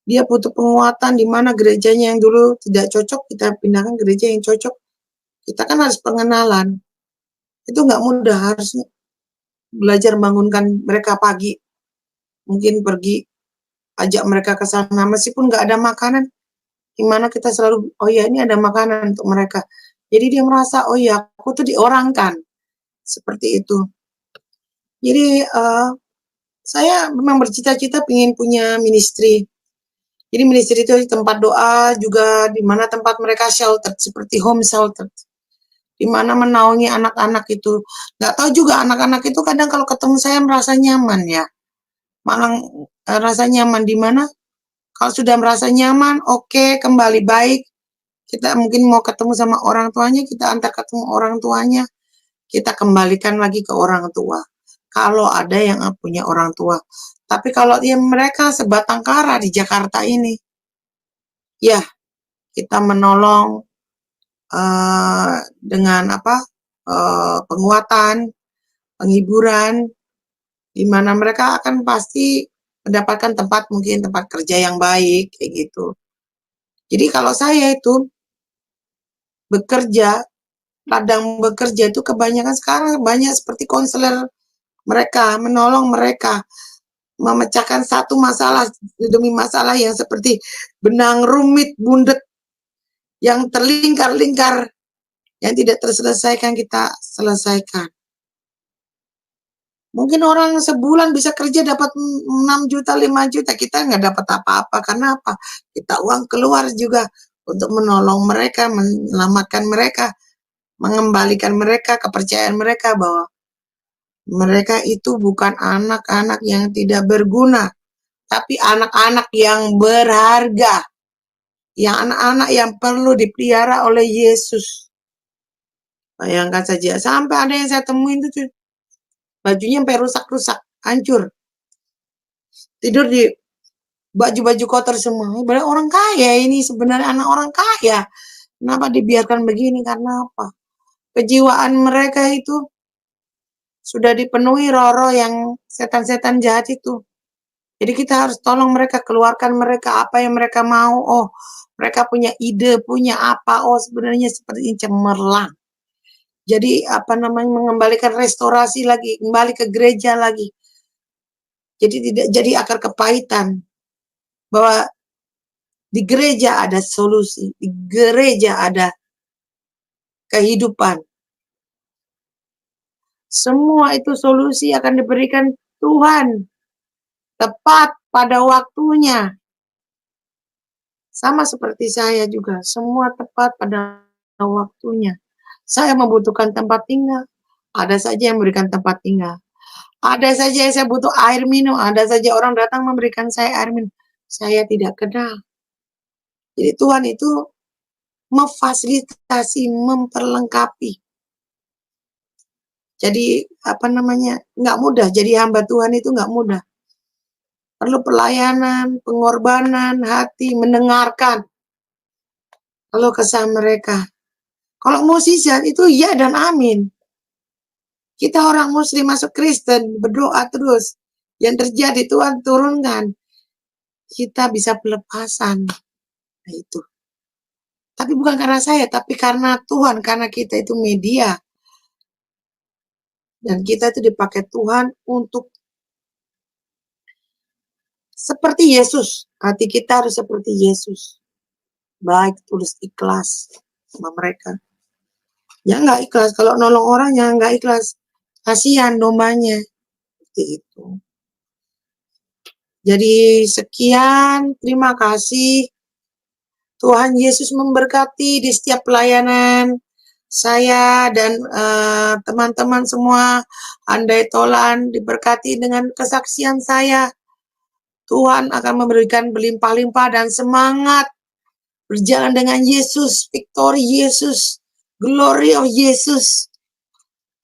dia butuh penguatan, di mana gerejanya yang dulu tidak cocok, kita pindahkan gereja yang cocok. Kita kan harus pengenalan. Itu nggak mudah, harus belajar bangunkan mereka pagi. Mungkin pergi, ajak mereka ke sana. Meskipun nggak ada makanan, gimana kita selalu, oh ya ini ada makanan untuk mereka. Jadi dia merasa, oh ya aku tuh diorangkan. Seperti itu. Jadi saya memang bercita-cita ingin punya ministry. Jadi ministry itu tempat doa juga, di mana tempat mereka shelter, seperti home shelter. Di mana menaungi anak-anak itu. Nggak tahu juga anak-anak itu kadang kalau ketemu saya merasa nyaman ya. Malah rasa nyaman di mana kalau sudah merasa nyaman, oke, kembali baik. Kita mungkin mau ketemu sama orang tuanya, kita antar ketemu orang tuanya, kita kembalikan lagi ke orang tua. Kalau ada yang punya orang tua. Tapi kalau mereka sebatang kara di Jakarta ini, ya kita menolong dengan penguatan, penghiburan, di mana mereka akan pasti mendapatkan mungkin tempat kerja yang baik, kayak gitu. Jadi kalau saya itu ladang bekerja itu kebanyakan sekarang banyak seperti konselor mereka, menolong mereka, memecahkan satu masalah demi masalah yang seperti benang rumit bundet yang terlingkar-lingkar, yang tidak terselesaikan kita selesaikan. Mungkin orang sebulan bisa kerja dapat 6 juta, 5 juta, kita nggak dapat apa-apa. Karena apa? Kita uang keluar juga untuk menolong mereka, menyelamatkan mereka, mengembalikan mereka, kepercayaan mereka bahwa mereka itu bukan anak-anak yang tidak berguna, tapi anak-anak yang berharga, yang anak-anak yang perlu dipelihara oleh Yesus. Bayangkan saja, sampai ada yang saya temuin itu bajunya sampai rusak-rusak, hancur. Tidur di baju-baju kotor semua. Padahal orang kaya ini, sebenarnya anak orang kaya. Kenapa dibiarkan begini? Karena apa? Kejiwaan mereka itu sudah dipenuhi roh-roh yang setan-setan jahat itu. Jadi kita harus tolong mereka, keluarkan mereka apa yang mereka mau. Oh, mereka punya ide, punya apa. Oh, sebenarnya seperti cemerlang. Jadi mengembalikan restorasi lagi, kembali ke gereja lagi. Jadi tidak jadi akar kepahitan. Bahwa di gereja ada solusi, di gereja ada kehidupan. Semua itu solusi akan diberikan Tuhan tepat pada waktunya. Sama seperti saya juga, semua tepat pada waktunya. Saya membutuhkan tempat tinggal, ada saja yang memberikan tempat tinggal. Ada saja yang saya butuh air minum, ada saja orang datang memberikan saya air minum. Saya tidak kenal. Jadi Tuhan itu memfasilitasi, memperlengkapi. Jadi nggak mudah. Jadi hamba Tuhan itu nggak mudah. Perlu pelayanan, pengorbanan, hati, mendengarkan kalau kesah mereka. Kalau musisian itu ya dan amin. Kita orang muslim masuk Kristen, berdoa terus. Yang terjadi Tuhan turunkan. Kita bisa pelepasan. Nah itu. Tapi bukan karena saya, tapi karena Tuhan, karena kita itu media. Dan kita itu dipakai Tuhan untuk seperti Yesus. Hati kita harus seperti Yesus. Baik, tulus, ikhlas sama mereka. Ya nggak ikhlas. Kalau nolong orang ya nggak ikhlas. Kasihan dombanya. Seperti itu. Jadi sekian, terima kasih. Tuhan Yesus memberkati di setiap pelayanan saya dan teman-teman semua. Andai tolan diberkati dengan kesaksian saya. Tuhan akan memberikan berlimpah-limpah dan semangat berjalan dengan Yesus, victory Yesus, glory of Yesus.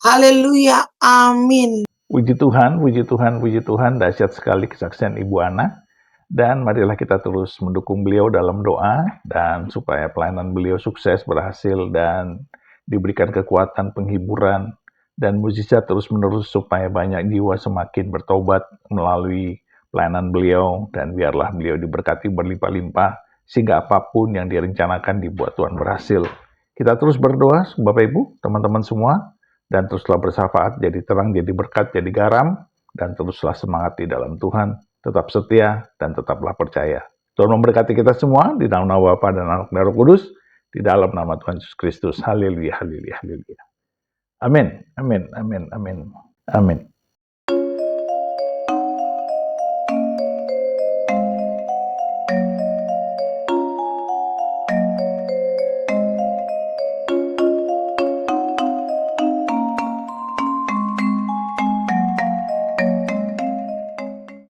Haleluya, amin. Puji Tuhan, puji Tuhan, puji Tuhan, dahsyat sekali kesaksian Ibu Ana. Dan marilah kita terus mendukung beliau dalam doa, dan supaya pelayanan beliau sukses, berhasil, dan diberikan kekuatan, penghiburan, dan mujizat terus-menerus supaya banyak jiwa semakin bertobat melalui pelayanan beliau, dan biarlah beliau diberkati berlimpah-limpah, sehingga apapun yang direncanakan dibuat Tuhan berhasil. Kita terus berdoa, Bapak Ibu, teman-teman semua, dan teruslah bersafaat, jadi terang, jadi berkat, jadi garam, dan teruslah semangat di dalam Tuhan, tetap setia, dan tetaplah percaya. Tuhan memberkati kita semua, di dalam nama Bapa dan Anak dan Roh Kudus, di dalam nama Tuhan Yesus Kristus. Haleluya, haleluya, haleluya. Amin, amin, amin, amin, amin.